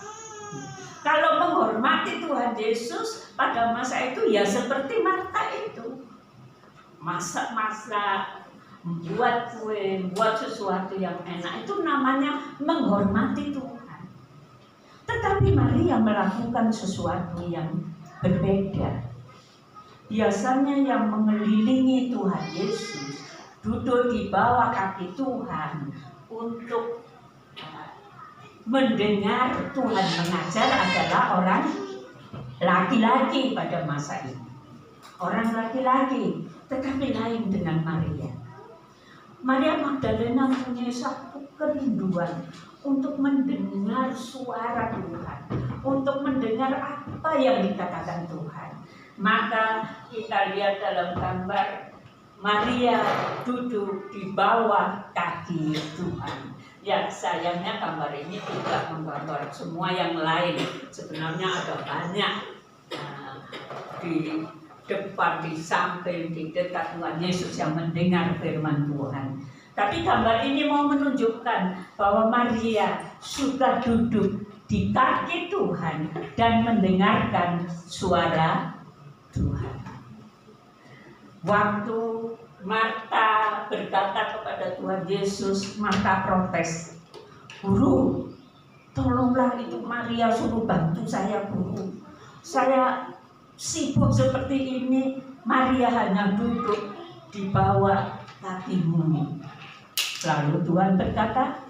Kalau menghormati Tuhan Yesus pada masa itu ya seperti Marta itu. Masak-masak, membuat kue, membuat sesuatu yang enak, itu namanya menghormati Tuhan. Tetapi Maria melakukan sesuatu yang berbeda. Biasanya yang mengelilingi Tuhan Yesus, duduk di bawah kaki Tuhan untuk mendengar Tuhan mengajar adalah orang laki-laki pada masa ini. Orang laki-laki, tetapi lain dengan Maria. Maria Magdalena mempunyai satu kerinduan untuk mendengar suara Tuhan, untuk mendengar apa yang dikatakan Tuhan. Maka kita lihat dalam gambar Maria duduk di bawah kaki Tuhan. Ya, sayangnya gambar ini tidak menggambar semua yang lain. Sebenarnya ada banyak di depan, di samping, di dekat Tuhan Yesus yang mendengar firman Tuhan. Tapi gambar ini mau menunjukkan bahwa Maria suka duduk di kaki Tuhan dan mendengarkan suara Tuhan. Waktu Marta berkata kepada Tuhan Yesus, Marta protes, "Guru, tolonglah itu Maria suruh bantu saya, Guru. Saya sibuk seperti ini, Maria hanya duduk di bawah kakimu." Lalu Tuhan berkata,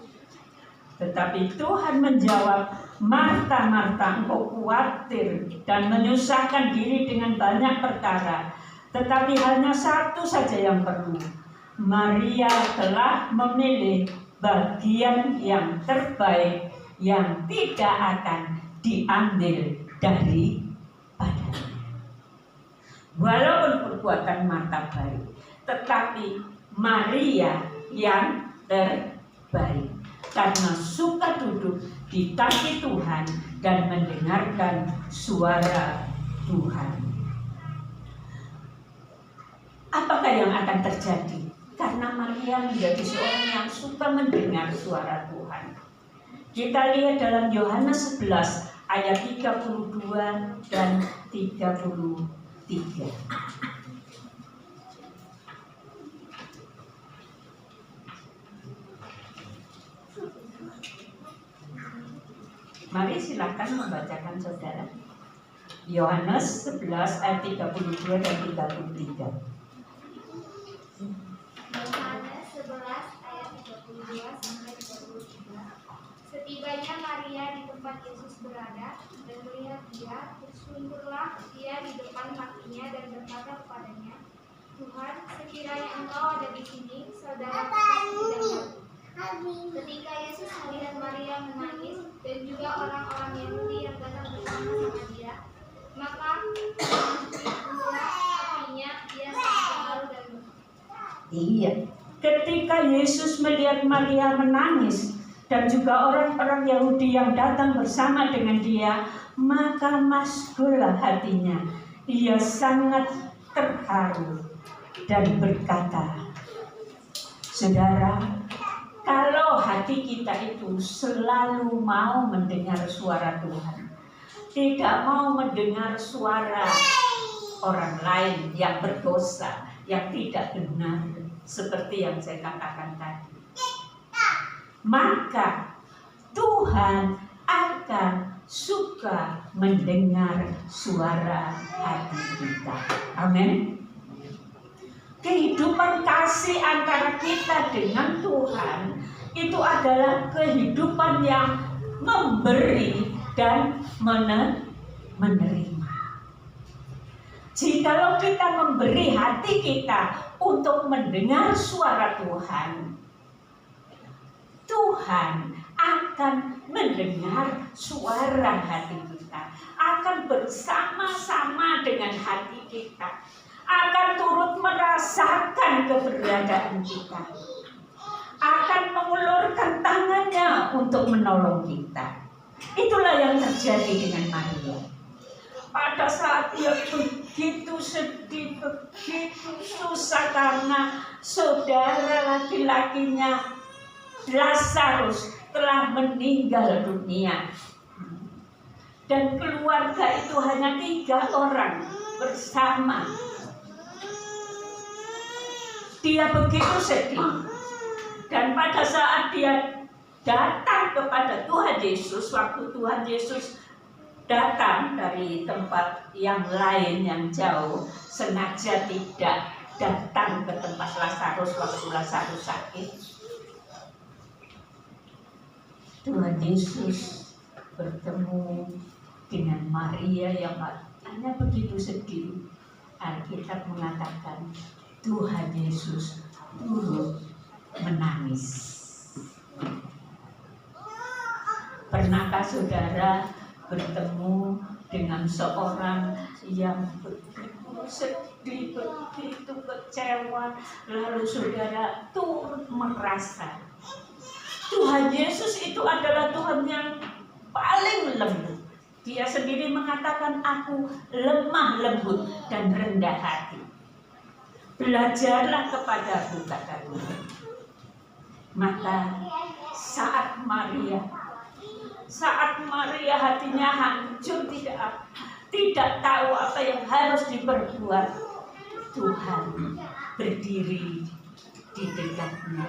Tetapi Tuhan menjawab, Marta, Marta, engkau khawatir dan menyusahkan diri dengan banyak perkara. Tetapi hanya satu saja yang perlu. Maria telah memilih bagian yang terbaik yang tidak akan diambil daripadanya. Walaupun perbuatan Marta baik, tetapi Maria yang terbaik. Karena suka duduk di kaki Tuhan dan mendengarkan suara Tuhan. Apakah yang akan terjadi? Karena Maria menjadi seorang yang suka mendengar suara Tuhan. Kita lihat dalam Yohanes 11 ayat 32 dan 33. Mari silakan membacakan saudara. Yohanes 11 ayat 32 dan 33. Yohanes 11 ayat 32 sampai 33. Setibanya Maria di tempat Yesus berada dan melihat dia, tersungkurlah dia di depan kakinya dan berkata kepadanya, Tuhan, sekiranya engkau ada di sini, saudara tidak mati. Ketika Yesus melihat Maria menangis dan juga orang-orang Yahudi yang datang bersama sama dia, maka menangkaplah hatinya, dia sangat terharu dan Iya, ketika Yesus melihat Maria menangis dan juga orang-orang Yahudi yang datang bersama dengan dia, maka maskullah hatinya. Ia sangat terharu dan berkata, saudara, kalau hati kita itu selalu mau mendengar suara Tuhan, tidak mau mendengar suara orang lain yang berdosa, yang tidak benar, seperti yang saya katakan tadi, maka Tuhan akan suka mendengar suara hati kita. Amin. Kehidupan kasih antara kita dengan Tuhan itu adalah kehidupan yang memberi dan menerima. Jikalau kita memberi hati kita untuk mendengar suara Tuhan, Tuhan akan mendengar suara hati kita, akan bersama-sama dengan hati kita, akan turut merasakan keberadaan kita, akan mengulurkan tangannya untuk menolong kita. Itulah yang terjadi dengan Maria. Pada saat dia begitu sedih, begitu susah karena saudara laki-lakinya Lazarus telah meninggal dunia. Dan keluarga itu hanya 3 orang bersama. Dia begitu sedih. Dan pada saat dia datang kepada Tuhan Yesus, waktu Tuhan Yesus datang dari tempat yang lain yang jauh, sengaja tidak datang ke tempat Lazarus waktu Lazarus sakit. Tuhan Yesus bertemu dengan Maria yang hanya begitu sedih. Alkitab mengatakan Tuhan Yesus turut menangis. Pernahkah saudara bertemu dengan seorang yang begitu sedih, begitu kecewa, lalu saudara turut merasa? Tuhan Yesus itu adalah Tuhan yang paling lembut. Dia sendiri mengatakan, aku lemah lembut dan rendah hati. Belajarlah kepadaku, kata Tuhan. Maka saat Maria hatinya hancur, tidak tahu apa yang harus diperbuat, Tuhan berdiri di dekatnya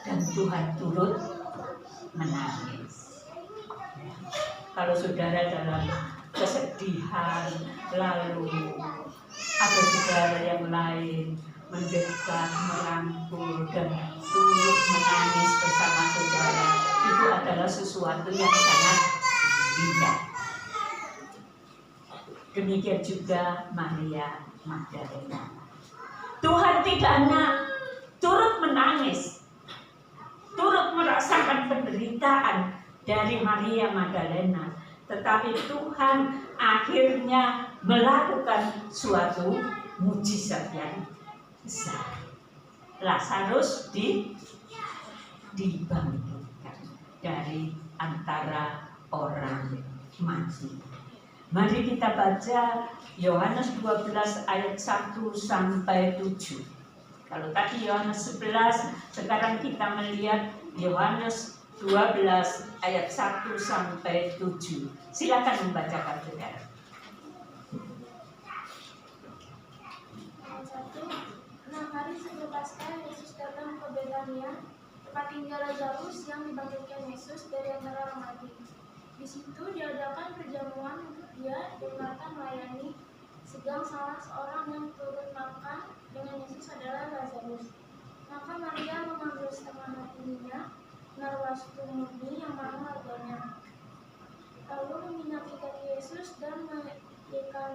dan Tuhan turut menangis. Kalau saudara dalam kesedihan, lalu ada saudara yang lain mendekat, merangkul, dan turut menangis bersama saudara, itu adalah sesuatu yang sangat indah. Demikian juga Maria Magdalena. Tuhan tidak hanya turut menangis, turut merasakan penderitaan dari Maria Magdalena, tetapi Tuhan akhirnya melakukan suatu mujizat yang besar. Lazarus dibangkitkan dari antara orang mati. Mari kita baca Yohanes 12 ayat 1 sampai 7. Kalau tadi Yohanes 11, sekarang kita melihat Yohanes 12 ayat 1 sampai 7. Silakan membacakan, saudara. Ayat 1. 6 hari sebelum Paskah, Yesus datang ke Betania, tempat tinggal Lazarus yang dibangkitkan Yesus dari antara orang mati. Di situ diadakan perjamuan untuk dia dan Marta melayani, sedang salah seorang yang turut makan dengan Yesus adalah Lazarus. Maka Maria mengambil setengah hati minyak narwastu murni yang mahal harganya, lalu meminyakikan kaki Yesus dan mengikat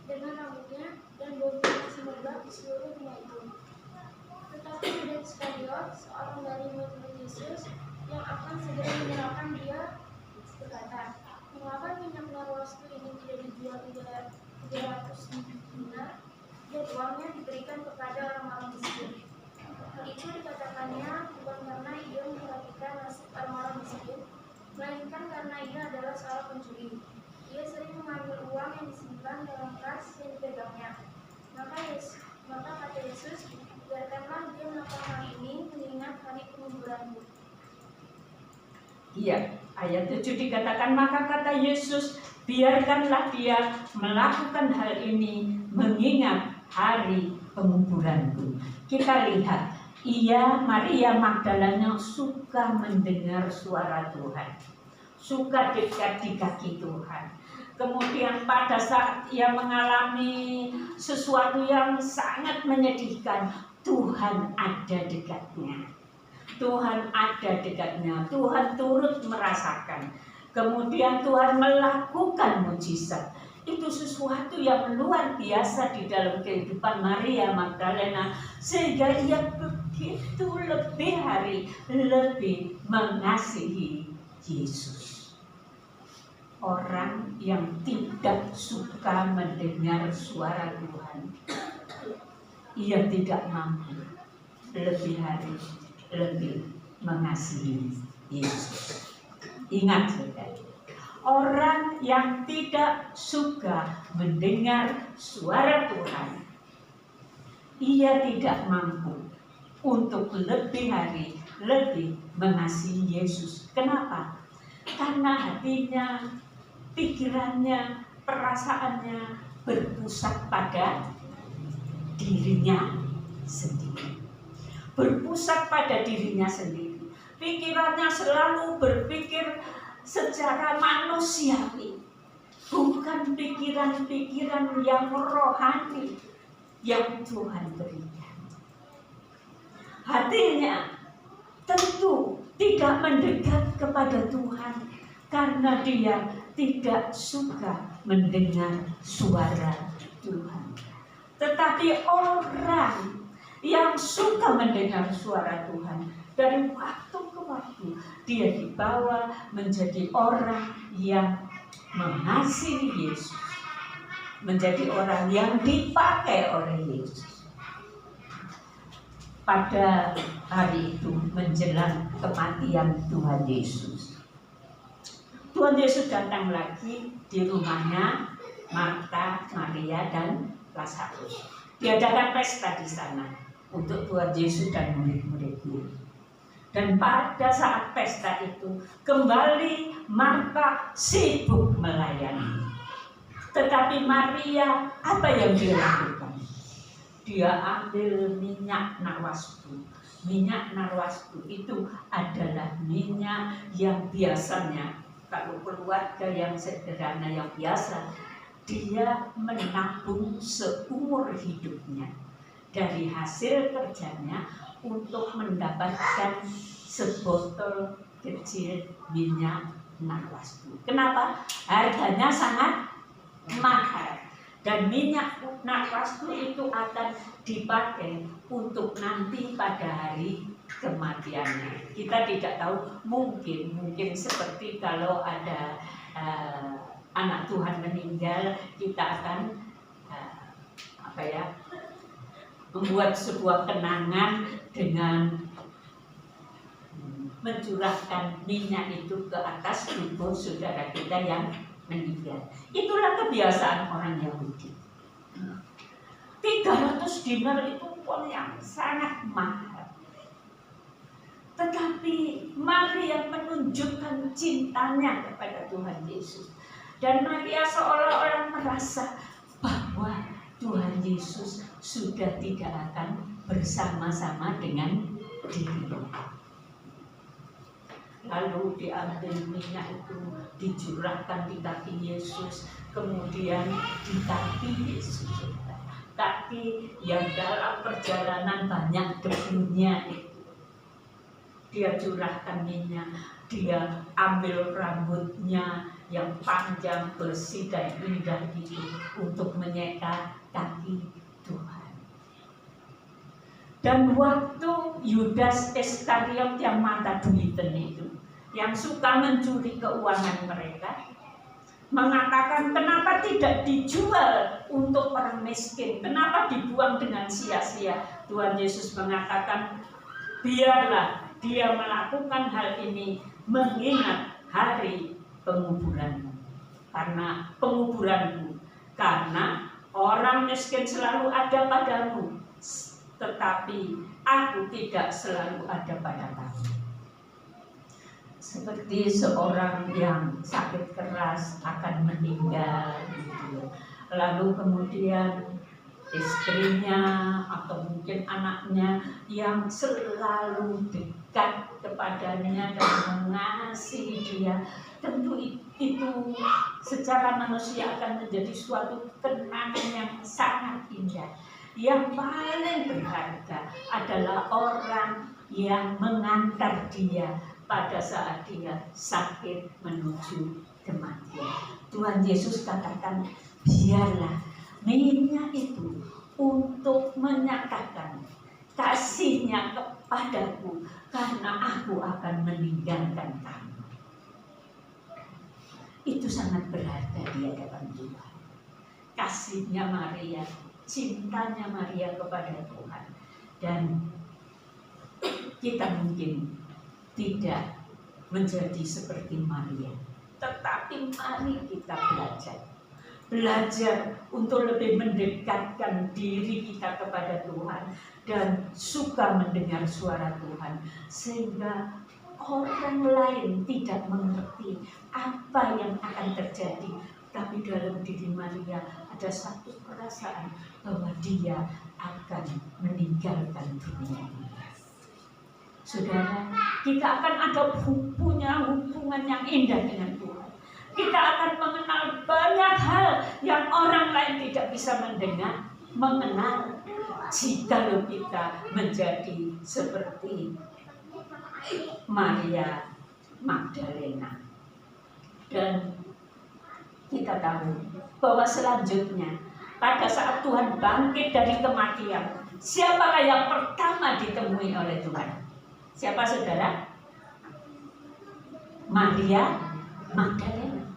dengan rambutnya dan baunya semerbak di seluruh rumah itu. Tetapi Yudas Iskariot, seorang dari murid Yesus yang akan segera menyerahkan dia, berkata, "Mengapa minyak narwastu ini tidak dijual 300 dinar dan uangnya diberikan kepada orang-orang miskin?" Hal itu dikatakannya bukan karena ia memperhatikan nasib orang-orang miskin, melainkan karena ia adalah seorang pencuri. Ia sering mengambil uang yang disimpan dalam kas yang dipegangnya. Maka kata Yesus, "Biarkanlah dia melakukan hal ini mengingat hari penguburanmu." Iya, ayat 7 dikatakan, maka kata Yesus, biarkanlah dia melakukan hal ini mengingat hari penguburanku. Kita lihat, Maria Magdalena suka mendengar suara Tuhan, suka dekat di kaki Tuhan. Kemudian pada saat ia mengalami sesuatu yang sangat menyedihkan, Tuhan ada dekatnya. Tuhan ada dekatnya, Tuhan turut merasakan. Kemudian Tuhan melakukan mujizat. Itu sesuatu yang luar biasa di dalam kehidupan Maria Magdalena, sehingga ia begitu lebih mengasihi Yesus. Orang yang tidak suka mendengar suara Tuhan, ia tidak mampu lebih mengasihi Yesus. Ingat, saudara, orang yang tidak suka mendengar suara Tuhan, ia tidak mampu untuk lebih mengasihi Yesus. Kenapa? Karena hatinya, pikirannya, perasaannya berpusat pada dirinya sendiri. Berpusat pada dirinya sendiri. Pikirannya selalu berpikir secara manusiawi, bukan pikiran-pikiran yang rohani yang Tuhan berikan. Hatinya tentu tidak mendekat kepada Tuhan karena dia tidak suka mendengar suara Tuhan. Tetapi orang yang suka mendengar suara Tuhan, dari waktu ke waktu dia dibawa menjadi orang yang mengasihi Yesus, menjadi orang yang dipakai oleh Yesus. Pada hari itu menjelang kematian Tuhan Yesus, Tuhan Yesus datang lagi di rumahnya Marta, Maria, dan Lazarus. Diadakan pesta di sana untuk Tuhan Yesus dan murid-muridnya. Dan pada saat pesta itu kembali Marta sibuk melayani. Tetapi Maria, apa yang dia lakukan? Dia ambil minyak narwastu. Minyak narwastu itu adalah minyak yang biasanya, kalau keluarga yang sederhana yang biasa, dia menabung seumur hidupnya dari hasil kerjanya untuk mendapatkan sebotol kecil minyak narwastu. Kenapa? Harganya sangat mahal. Dan minyak narwastu itu akan dipakai untuk nanti pada hari kematiannya. Kita tidak tahu, mungkin seperti kalau ada anak Tuhan meninggal, kita akan membuat sebuah kenangan dengan mencurahkan minyak itu ke atas tubuh saudara kita yang meninggal. Itulah kebiasaan orang Yahudi. 300 dinar itu uang yang sangat mahal. Tetapi Maria menunjukkan cintanya kepada Tuhan Yesus. Dan Maria seolah-olah merasa bahwa Tuhan Yesus sudah tidak akan bersama-sama dengan dirinya. Lalu diambil minyak itu, dicurahkan di kaki Yesus, kemudian di kaki Yesus. Kaki yang dalam perjalanan banyak debunya itu, dia curahkan minyak, dia ambil rambutnya yang panjang, bersih dan indah itu untuk menyeka kaki Tuhan. Dan waktu Yudas Iskariot yang mata duitan itu, yang suka mencuri keuangan mereka, mengatakan kenapa tidak dijual untuk orang miskin, kenapa dibuang dengan sia-sia. Tuhan Yesus mengatakan, biarlah dia melakukan hal ini mengingat hari penguburanmu. Karena orang miskin selalu ada padamu, tetapi aku tidak selalu ada pada kamu. Seperti seorang yang sakit keras akan meninggal gitu. Lalu kemudian istrinya atau mungkin anaknya yang selalu dekat kepadanya dan mengasihi dia, tentu itu secara manusia akan menjadi suatu kenangan yang sangat indah. Yang paling berharga adalah orang yang mengantar dia pada saat dia sakit menuju kematian. Tuhan Yesus katakan, biarlah minyak itu untuk menyatakan kasih-Nya kepadaku, karena aku akan meninggalkan kamu. Itu sangat berharga di hadapan Tuhan. Kasih-Nya Maria, cintanya Maria kepada Tuhan. Dan kita mungkin tidak menjadi seperti Maria, tetapi mari kita belajar untuk lebih mendekatkan diri kita kepada Tuhan dan suka mendengar suara Tuhan, sehingga orang lain tidak mengerti apa yang akan terjadi, tapi dalam diri Maria ada satu perasaan bahwa dia akan meninggalkan dunia ini. Saudara, kita akan ada punya hubungan yang indah dengan Tuhan. Kita akan mengenal banyak hal yang orang lain tidak bisa mengenal jika kita menjadi seperti Maria Magdalena. Dan kita tahu bahwa selanjutnya pada saat Tuhan bangkit dari kematian, siapakah yang pertama ditemui oleh Tuhan? Siapa saudara? Maria Magdalena.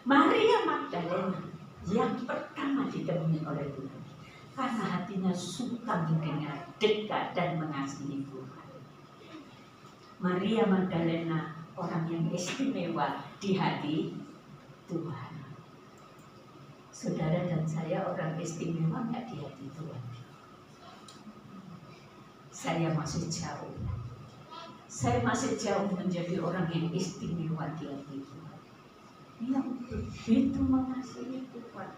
Maria Magdalena yang pertama ditemui oleh Tuhan, karena hatinya suka mendengar, dekat dan mengasihi Tuhan. Maria Magdalena orang yang istimewa di hati Tuhan. Saudara dan saya orang istimewa nggak di hati Tuhan? Saya masih jauh. Saya masih jauh menjadi orang yang istimewa di hati Tuhan, yang begitu mengasihi Tuhan,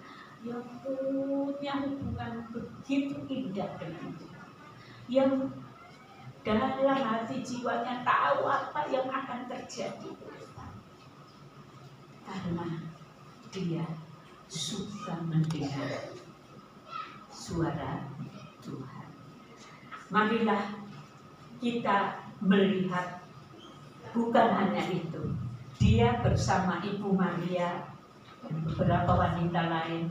yang punya hubungan begitu indah dengan Tuhan, yang dalam hati jiwanya tahu apa yang akan terjadi, karena dia suka mendengar suara Tuhan. Marilah kita melihat bukan hanya itu. Dia bersama Ibu Maria dan beberapa wanita lain.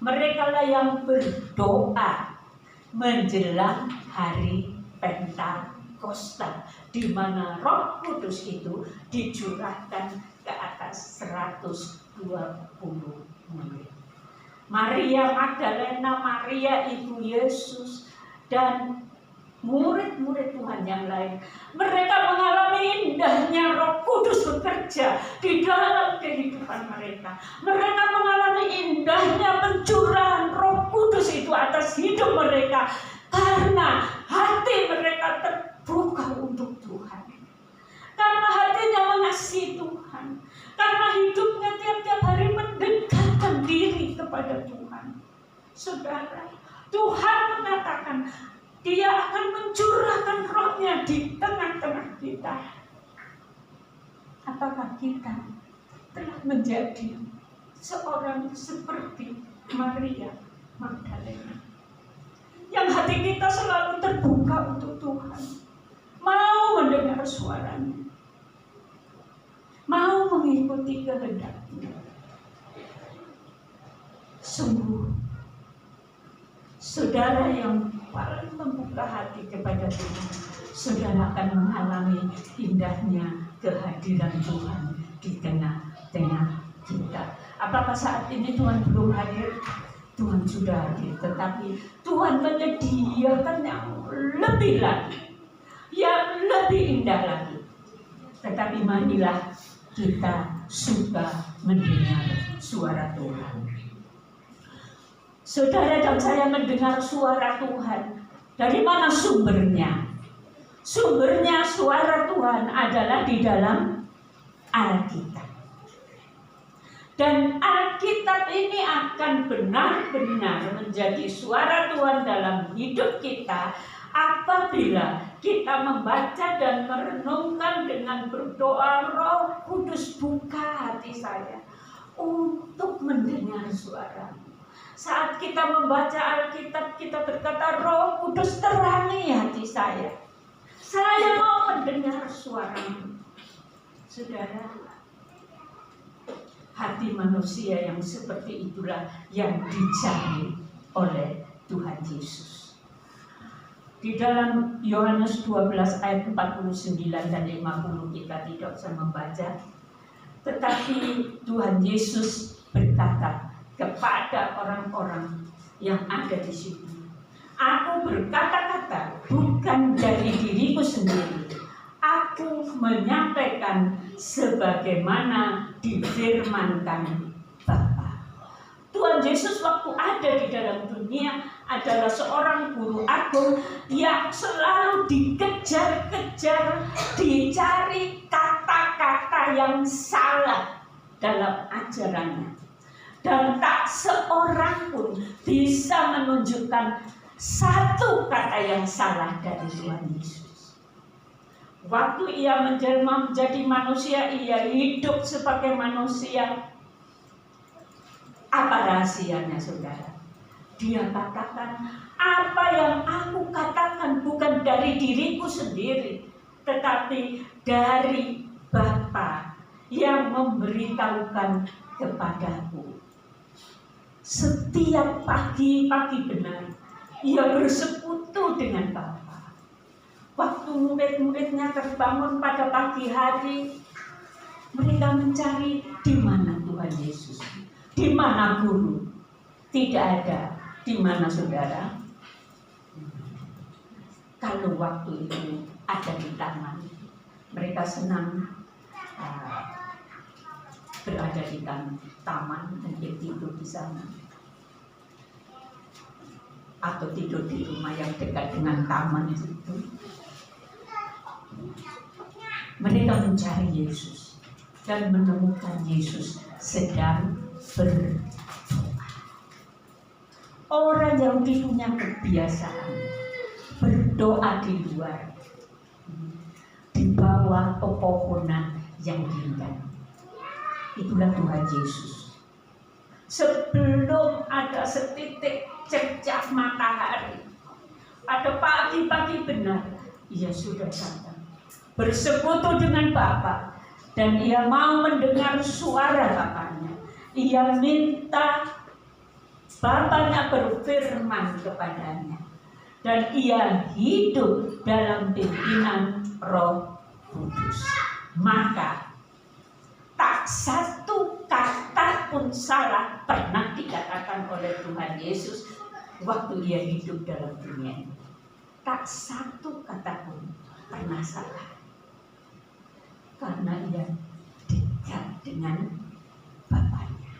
Mereka lah yang berdoa menjelang hari Pentakosta, di mana Roh Kudus itu dicurahkan ke atas 120 murid. Maria Magdalena, Maria Ibu Yesus, dan murid-murid Tuhan yang lain, mereka mengalami indahnya Roh Kudus bekerja di dalam kehidupan mereka. Mereka mengalami indahnya pencurahan Roh Kudus itu atas hidup mereka, karena hati mereka terbuka untuk Tuhan, karena hatinya mengasihi Tuhan, karena hidupnya tiap-tiap hari mendekatkan diri kepada Tuhan. Saudara, Tuhan mengatakan Dia akan mencurahkan Roh-Nya di tengah-tengah kita. Apakah kita telah menjadi seorang seperti Maria Magdalena, yang hati kita selalu terbuka untuk Tuhan, mau mendengar suaranya, mau mengikuti kehendak-Nya? Sungguh, saudara yang paling membuka hati kepada Tuhan, saudara akan mengalami indahnya kehadiran Tuhan di tengah-tengah kita. Apakah saat ini Tuhan belum hadir? Tuhan sudah hadir, tetapi Tuhan menyediakan yang lebih lagi, yang lebih indah lagi. Tetapi marilah kita suka mendengar suara Tuhan. Saudara dan saya mendengar suara Tuhan. Dari mana sumbernya? Sumbernya suara Tuhan adalah di dalam Alkitab. Dan Alkitab ini akan benar-benar menjadi suara Tuhan dalam hidup kita apabila kita membaca dan merenungkan dengan berdoa, Roh Kudus buka hati saya untuk mendengar suara-Mu. Saat kita membaca Alkitab, kita berkata, Roh Kudus terangi hati saya. Saya mau mendengar suara-Mu. Saudara, hati manusia yang seperti itulah yang dicari oleh Tuhan Yesus. Di dalam Yohanes 12 ayat 49 dan 50 kita tidak usah membaca. Tetapi Tuhan Yesus berkata kepada orang-orang yang ada di situ, aku berkata-kata bukan dari diriku sendiri, aku menyampaikan sebagaimana difirmankan Bapa. Tuhan Yesus waktu ada di dalam dunia adalah seorang guru agung yang selalu dikejar-kejar, dicari kata-kata yang salah dalam ajarannya. Dan tak seorang pun bisa menunjukkan satu kata yang salah dari Tuhan Yesus. Waktu ia menjelma menjadi manusia, ia hidup sebagai manusia. Apa rahasianya, saudara? Dia katakan, apa yang aku katakan bukan dari diriku sendiri, tetapi dari Bapa yang memberitahukan kepadaku. Setiap pagi-pagi benar, ia bersekutu dengan Bapa. Waktu murid-muridnya terbangun pada pagi hari, mereka mencari di mana Tuhan Yesus, di mana guru. Tidak ada. Di mana, saudara? Kalau waktu itu ada di taman, mereka senang berada di taman dan tidur di sana, atau tidur di rumah yang dekat dengan taman itu. Mereka mencari Yesus dan menemukan Yesus sedang berdoa. Orang Yahudi punya kebiasaan berdoa di luar, di bawah pepohonan yang rindang. Itulah Tuhan Yesus. sebelum ada setitik cercah matahari, pada pagi-pagi benar, ia sudah datang bersekutu dengan Bapa, dan ia mau mendengar suara Bapaknya. Ia minta Bapaknya berfirman kepadanya, dan ia hidup dalam pimpinan Roh Kudus. Maka tak satu kata pun salah pernah dikatakan oleh Tuhan Yesus waktu ia hidup dalam dunia ini. Tak satu kata pun pernah salah, karena ia dekat dengan Bapaknya.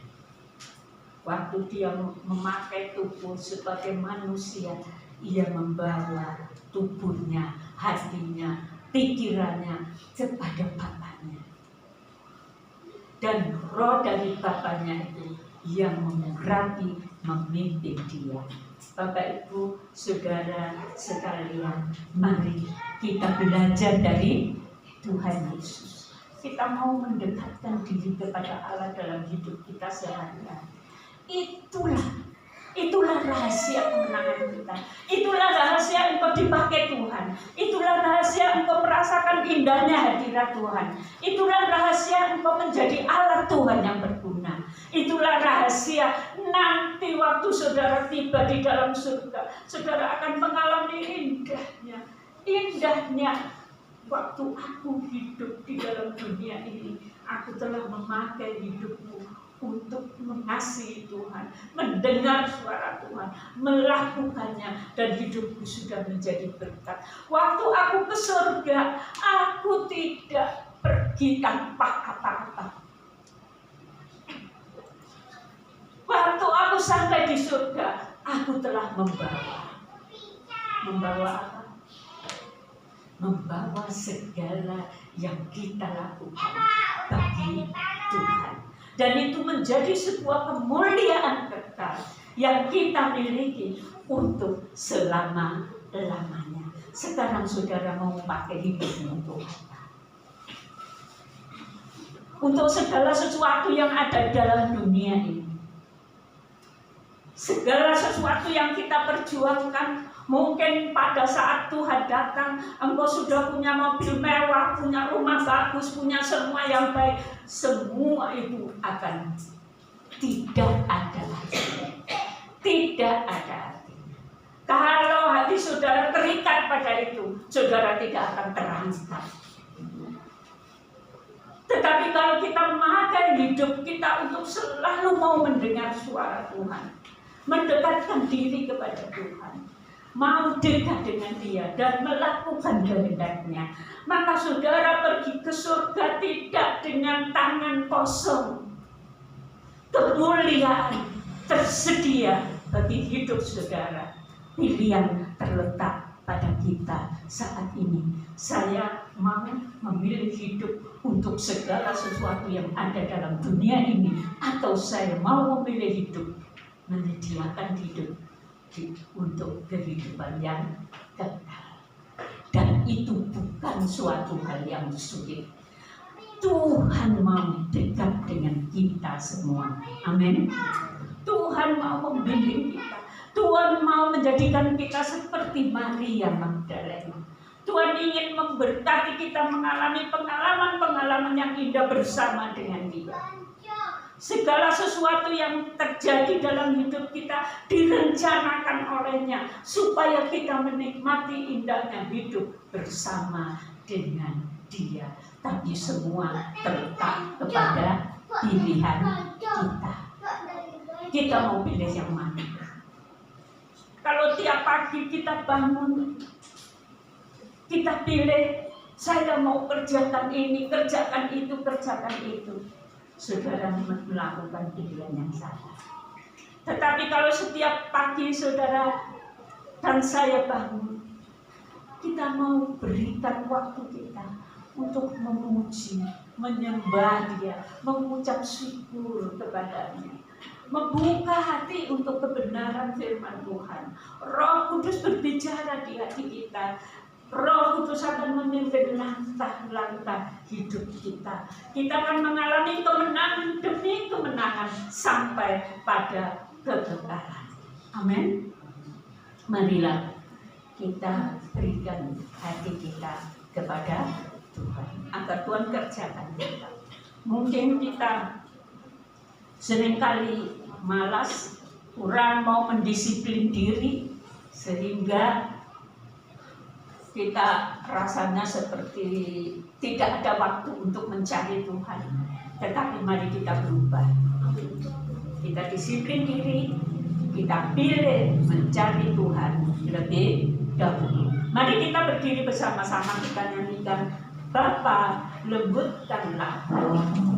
Waktu dia memakai tubuh sebagai manusia, ia membawa tubuhnya, hatinya, pikirannya kepada Bapaknya. Dan roh dari Bapaknya itu yang mengurapi, memimpin dia. Bapak, Ibu, Saudara sekalian, mari kita belajar dari Tuhan Yesus. Kita mau mendekatkan diri kepada Allah dalam hidup kita sehari-hari. Itulah rahasia kemenangan kita. Itulah rahasia engkau dipakai Tuhan. Itulah rahasia engkau merasakan indahnya hadirat Tuhan. Itulah rahasia engkau menjadi alat Tuhan yang berguna. Itulah rahasia nanti waktu saudara tiba di dalam surga, saudara akan mengalami indahnya waktu aku hidup di dalam dunia ini. Aku telah memakai hidupmu untuk mengasihi Tuhan, mendengar suara Tuhan, melakukannya, dan hidupku sudah menjadi berkat. Waktu aku ke surga, aku tidak pergi tanpa apa-apa. Waktu aku sampai di surga, aku telah membawa apa? Membawa segala yang kita lakukan bagi Tuhan. Dan itu menjadi sebuah kemuliaan kekal yang kita miliki untuk selama-lamanya. Sekarang saudara mau pakai hidupmu untuk apa? Untuk segala sesuatu yang ada dalam dunia ini. Segala sesuatu yang kita perjuangkan, mungkin pada saat Tuhan datang, engkau sudah punya mobil mewah, punya rumah bagus, punya semua yang baik. Semua itu akan tidak ada lagi. Tidak ada artinya. Kalau hati saudara terikat pada itu, saudara tidak akan terangkat. Tetapi kalau kita memakai hidup kita untuk selalu mau mendengar suara Tuhan, mendekatkan diri kepada Tuhan, mau dekat dengan Dia dan melakukan kehendaknya, maka saudara pergi ke surga tidak dengan tangan kosong. Kemuliaan tersedia bagi hidup saudara. Pilihan terletak pada kita saat ini. Saya mau memilih hidup untuk segala sesuatu yang ada dalam dunia ini, atau saya mau memilih hidup menyediakan hidup untuk kehidupan yang kekal. Dan itu bukan suatu hal yang sulit. Tuhan mau dekat dengan kita semua. Amin. Tuhan mau membimbing kita. Tuhan mau menjadikan kita seperti Maria Magdalena. Tuhan ingin memberkati kita mengalami pengalaman-pengalaman yang indah bersama dengan Dia. Segala sesuatu yang terjadi dalam hidup kita direncanakan olehnya supaya kita menikmati indahnya hidup bersama dengan Dia. Tapi semua terletak kepada pilihan kita. Kita mau pilih yang mana? Kalau tiap pagi kita bangun, kita pilih, saya mau kerjakan ini, kerjakan itu, kerjakan itu. Saudara melakukan pilihan yang salah. Tetapi kalau setiap pagi saudara dan saya bangun, kita mau berikan waktu kita untuk memuji, menyembah Dia, mengucap syukur kepadanya, membuka hati untuk kebenaran firman Tuhan. Roh Kudus berbicara di hati kita. Roh Kudus akan memimpin langkah-langkah hidup kita. Kita akan mengalami kemenangan demi kemenangan sampai pada kekekalan. Amin. Marilah kita berikan hati kita kepada Tuhan agar Tuhan kerjakan kita. Mungkin kita seringkali malas, kurang mau mendisiplin diri, sehingga kita rasanya seperti tidak ada waktu untuk mencari Tuhan. Tetapi mari kita berubah. Kita disiplin diri, kita pilih mencari Tuhan lebih dahulu. Mari kita berdiri bersama-sama, kita nyanyikan Bapa lembutkanlah rohmu.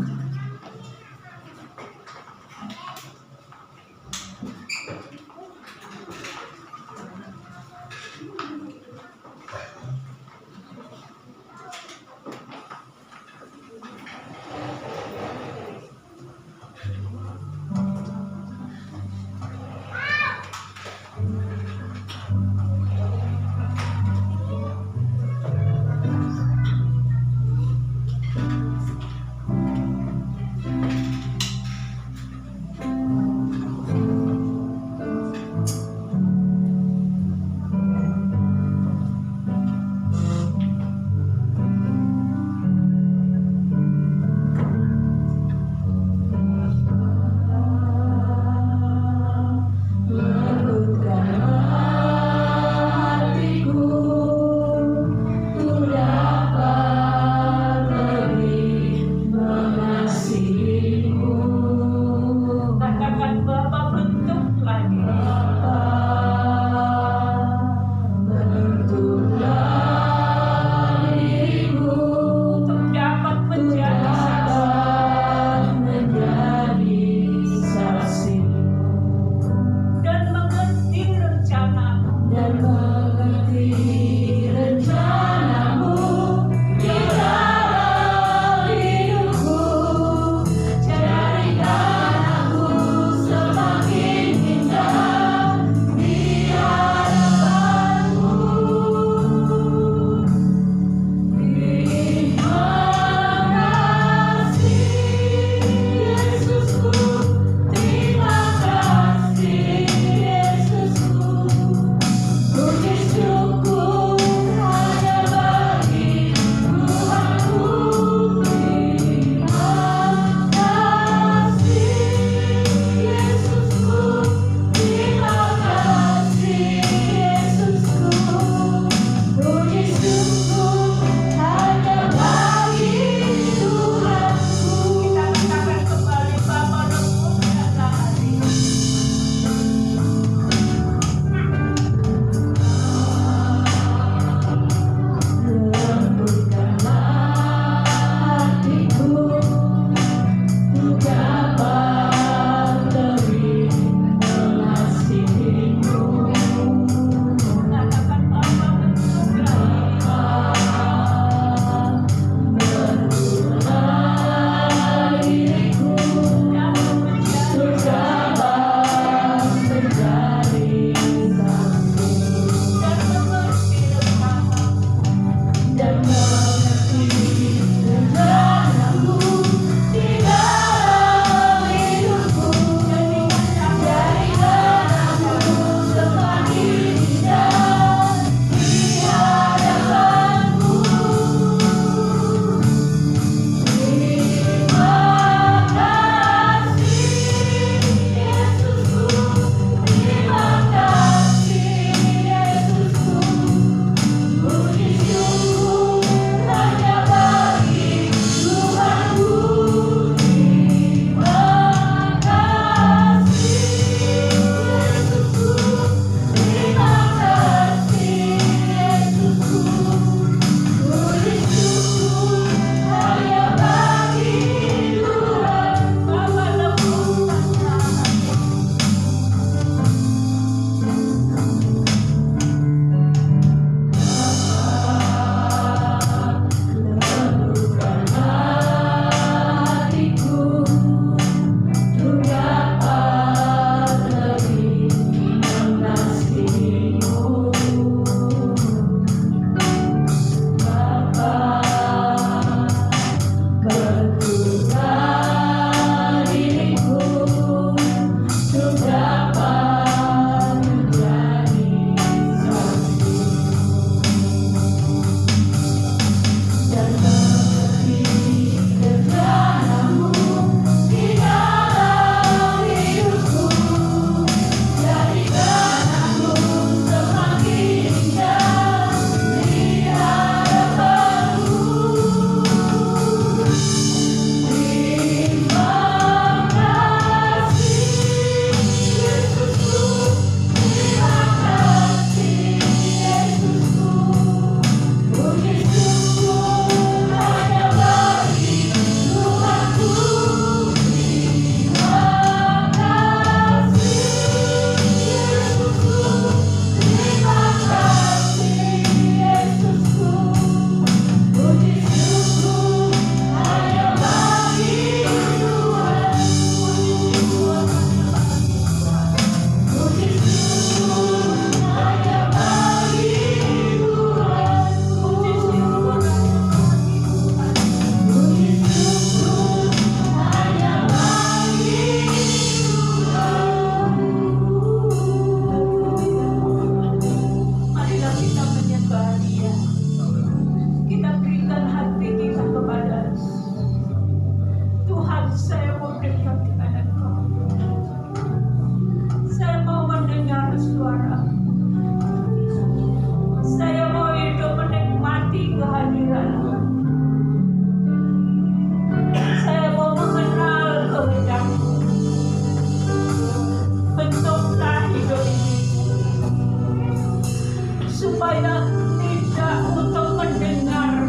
supaya tidak untuk mendengar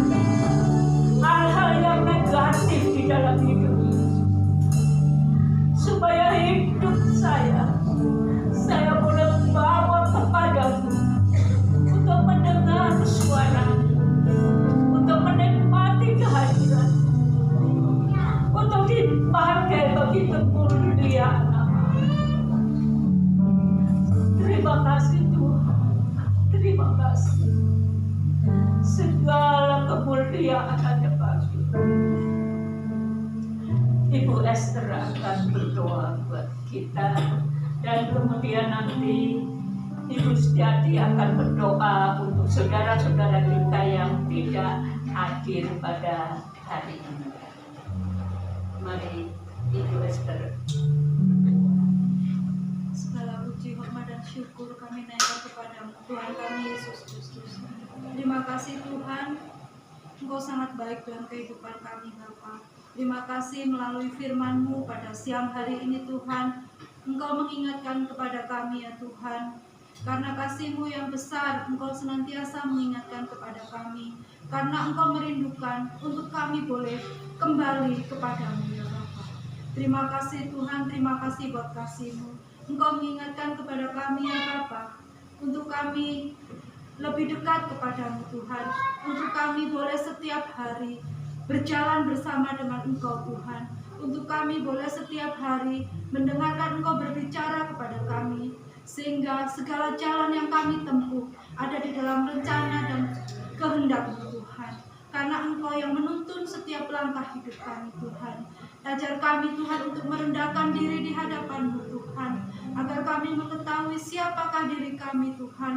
hal-hal yang negatif di dalam hidup, supaya hidup saya boleh bawa kepadamu untuk mendengar suara-Mu, untuk menikmati kehadiran, untuk dipakai bagi kemuliaan nama. Terima kasih Tuhan, terima kasih. Segala kemuliaan hanya bagi Ibu Esther akan berdoa buat kita, dan kemudian nanti Ibu Setiati akan berdoa untuk saudara-saudara kita yang tidak hadir pada hari ini. Mari Ibu Esther. Segala puji, hormat dan syukur kami naikkan kepadamu, Tuhan kami Yesus Kristus. Terima kasih Tuhan, Engkau sangat baik dalam kehidupan kami Bapa. Terima kasih melalui firman-Mu pada siang hari ini Tuhan, Engkau mengingatkan kepada kami ya Tuhan. Karena kasih-Mu yang besar, Engkau senantiasa mengingatkan kepada kami. Karena Engkau merindukan untuk kami boleh kembali kepadamu ya Bapa. Terima kasih Tuhan, terima kasih buat kasih-Mu. Engkau mengingatkan kepada kami ya Bapa, untuk kami lebih dekat kepadamu Tuhan, untuk kami boleh setiap hari berjalan bersama dengan Engkau Tuhan, untuk kami boleh setiap hari mendengarkan Engkau berbicara kepada kami, sehingga segala jalan yang kami tempuh ada di dalam rencana dan kehendak-Mu Tuhan, karena Engkau yang menuntun setiap langkah hidup kami Tuhan. Ajar kami Tuhan untuk merendahkan diri di hadapan-Mu Tuhan, agar kami mengetahui siapakah diri kami Tuhan,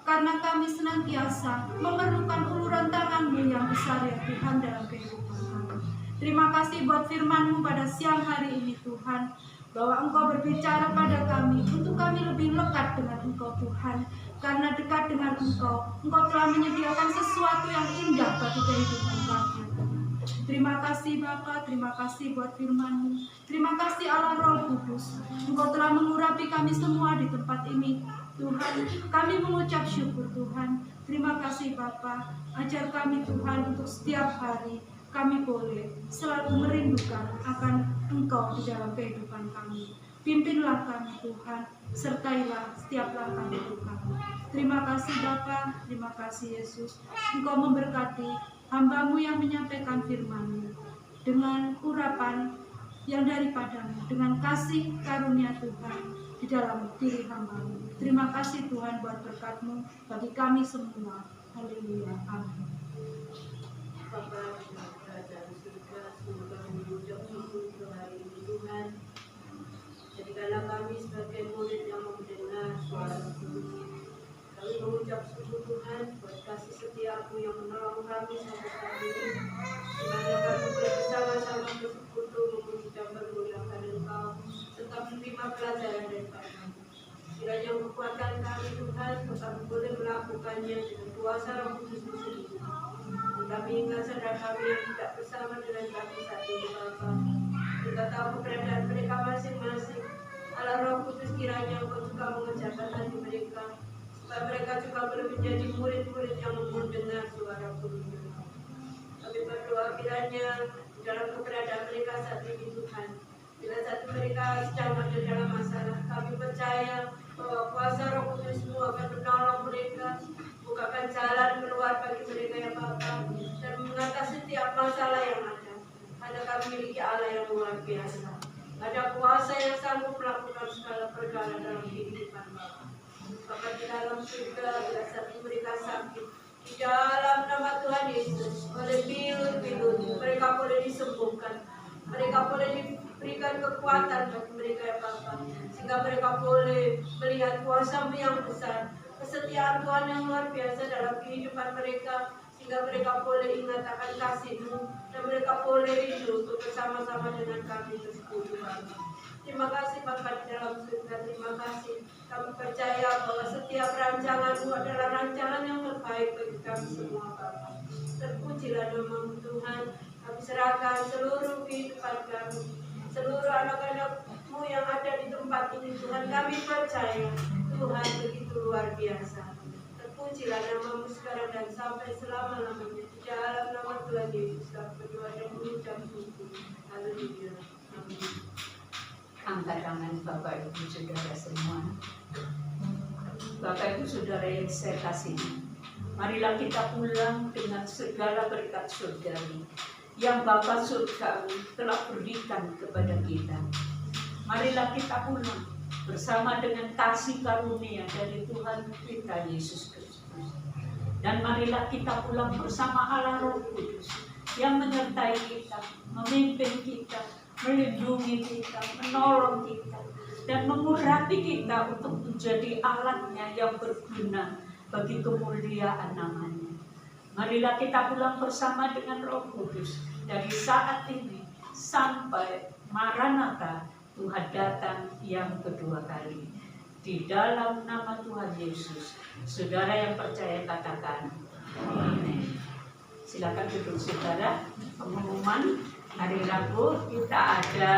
karena kami senantiasa memerlukan uluran tangan-Mu yang besar ya Tuhan dalam kehidupan kami. Terima kasih buat firman-Mu pada siang hari ini Tuhan, bahwa Engkau berbicara pada kami untuk kami lebih lekat dengan Engkau Tuhan, karena dekat dengan Engkau telah menyediakan sesuatu yang indah bagi kehidupan kami. Terima kasih Bapa, terima kasih buat firman-Mu. Terima kasih Allah Roh Kudus, Engkau telah mengurapi kami semua di tempat ini Tuhan. Kami mengucap syukur Tuhan. Terima kasih Bapa, ajar kami Tuhan untuk setiap hari kami boleh selalu merindukan akan Engkau di dalam kehidupan kami. Pimpinlah kami Tuhan, sertailah setiap langkah hidup kami. Terima kasih Bapa, terima kasih Yesus. Engkau memberkati hamba-Mu yang menyampaikan firman-Mu dengan urapan yang daripadamu, dengan kasih karunia Tuhan di dalam diri hamba-Mu. Terima kasih Tuhan buat berkat-Mu bagi kami semua. Haleluya. Amin. Bapa yang berada di surga, semoga mengucap syukur untuk hari ini Tuhan. Jadikanlah kami sebagai murid yang mendengar suara-Mu. Kami mengucap syukur Tuhan buat kasih setia-Mu yang menolong kami sampai saat ini, di mana kami boleh bersama-sama bersekutu memuji dan bermuliakan Engkau, serta menerima pelajaran daripada-Mu. Kiranya kekuatan kami Tuhan, kami boleh melakukannya dengan kuasa Roh Kudus-Mu sendiri. Kami ingat saudara kami yang tidak bersama dengan kami saat ini Bapa. Kita tahu keberadaan mereka masing-masing. Allah Roh Kudus kiranya Engkau juga mengejarkan hati mereka, supaya mereka juga boleh menjadi murid-murid yang mendengar suara Tuhan. Kami berdoa kiranya dalam keberadaan mereka saat ini Tuhan, bila satu mereka sedang ada dalam masalah, kami percaya bahwa kuasa Roh Kudus-Mu akan menolong mereka, bukakan jalan keluar bagi mereka ya Bapa, dan mengatasi setiap masalah yang ada. Karena kami memiliki Allah yang luar biasa, ada kuasa yang sanggup melakukan segala perkara dalam kehidupan Bapa. Bapa di dalam surga, bila saat mereka sakit, di dalam nama Tuhan Yesus, oleh bilut-bilut mereka boleh disembuhkan, mereka boleh diberikan kekuatan bagi mereka ya Bapa, sehingga mereka boleh melihat kuasa-Mu yang besar, kesetiaan Tuhan yang luar biasa dalam kehidupan mereka, sehingga mereka boleh ingat akan kasih-Mu, dan mereka boleh rindu untuk bersama-sama dengan kami bersekutu Bapa. Terima kasih Bapa di dalam surga, terima kasih. Kami percaya bahwa setiap rancangan-Mu adalah rancangan yang terbaik bagi kami semua Bapa. Terpujilah nama-Mu Tuhan. Kami serahkan seluruh kehidupan kami, seluruh anak-anak-Mu yang ada di tempat ini Tuhan. Kami percaya Tuhan begitu luar biasa. terpujilah namamu sekarang dan sampai selama-lamanya. Di dalam nama Tuhan Yesus kami berdoa dan mengucap syukur. Haleluya. Amin. Angkat tangan Bapak Ibu Saudara semua. Bapak Ibu Saudara yang saya kasihi, marilah kita pulang dengan segala berkat surgawi yang Bapa surgawi telah berikan kepada kita. Marilah kita pulang bersama dengan kasih karunia dari Tuhan kita Yesus Kristus. Dan marilah kita pulang bersama Allah Roh Kudus yang menyertai kita, memimpin kita, melindungi kita, menolong kita, dan mengurapi kita untuk menjadi alatnya yang berguna bagi kemuliaan namanya. Marilah kita pulang bersama dengan Roh Kudus dari saat ini sampai Maranatha, Tuhan datang yang kedua kali. Di dalam nama Tuhan Yesus, saudara yang percaya katakan amin. Silakan duduk saudara. Pengumuman hari Rabu kita ada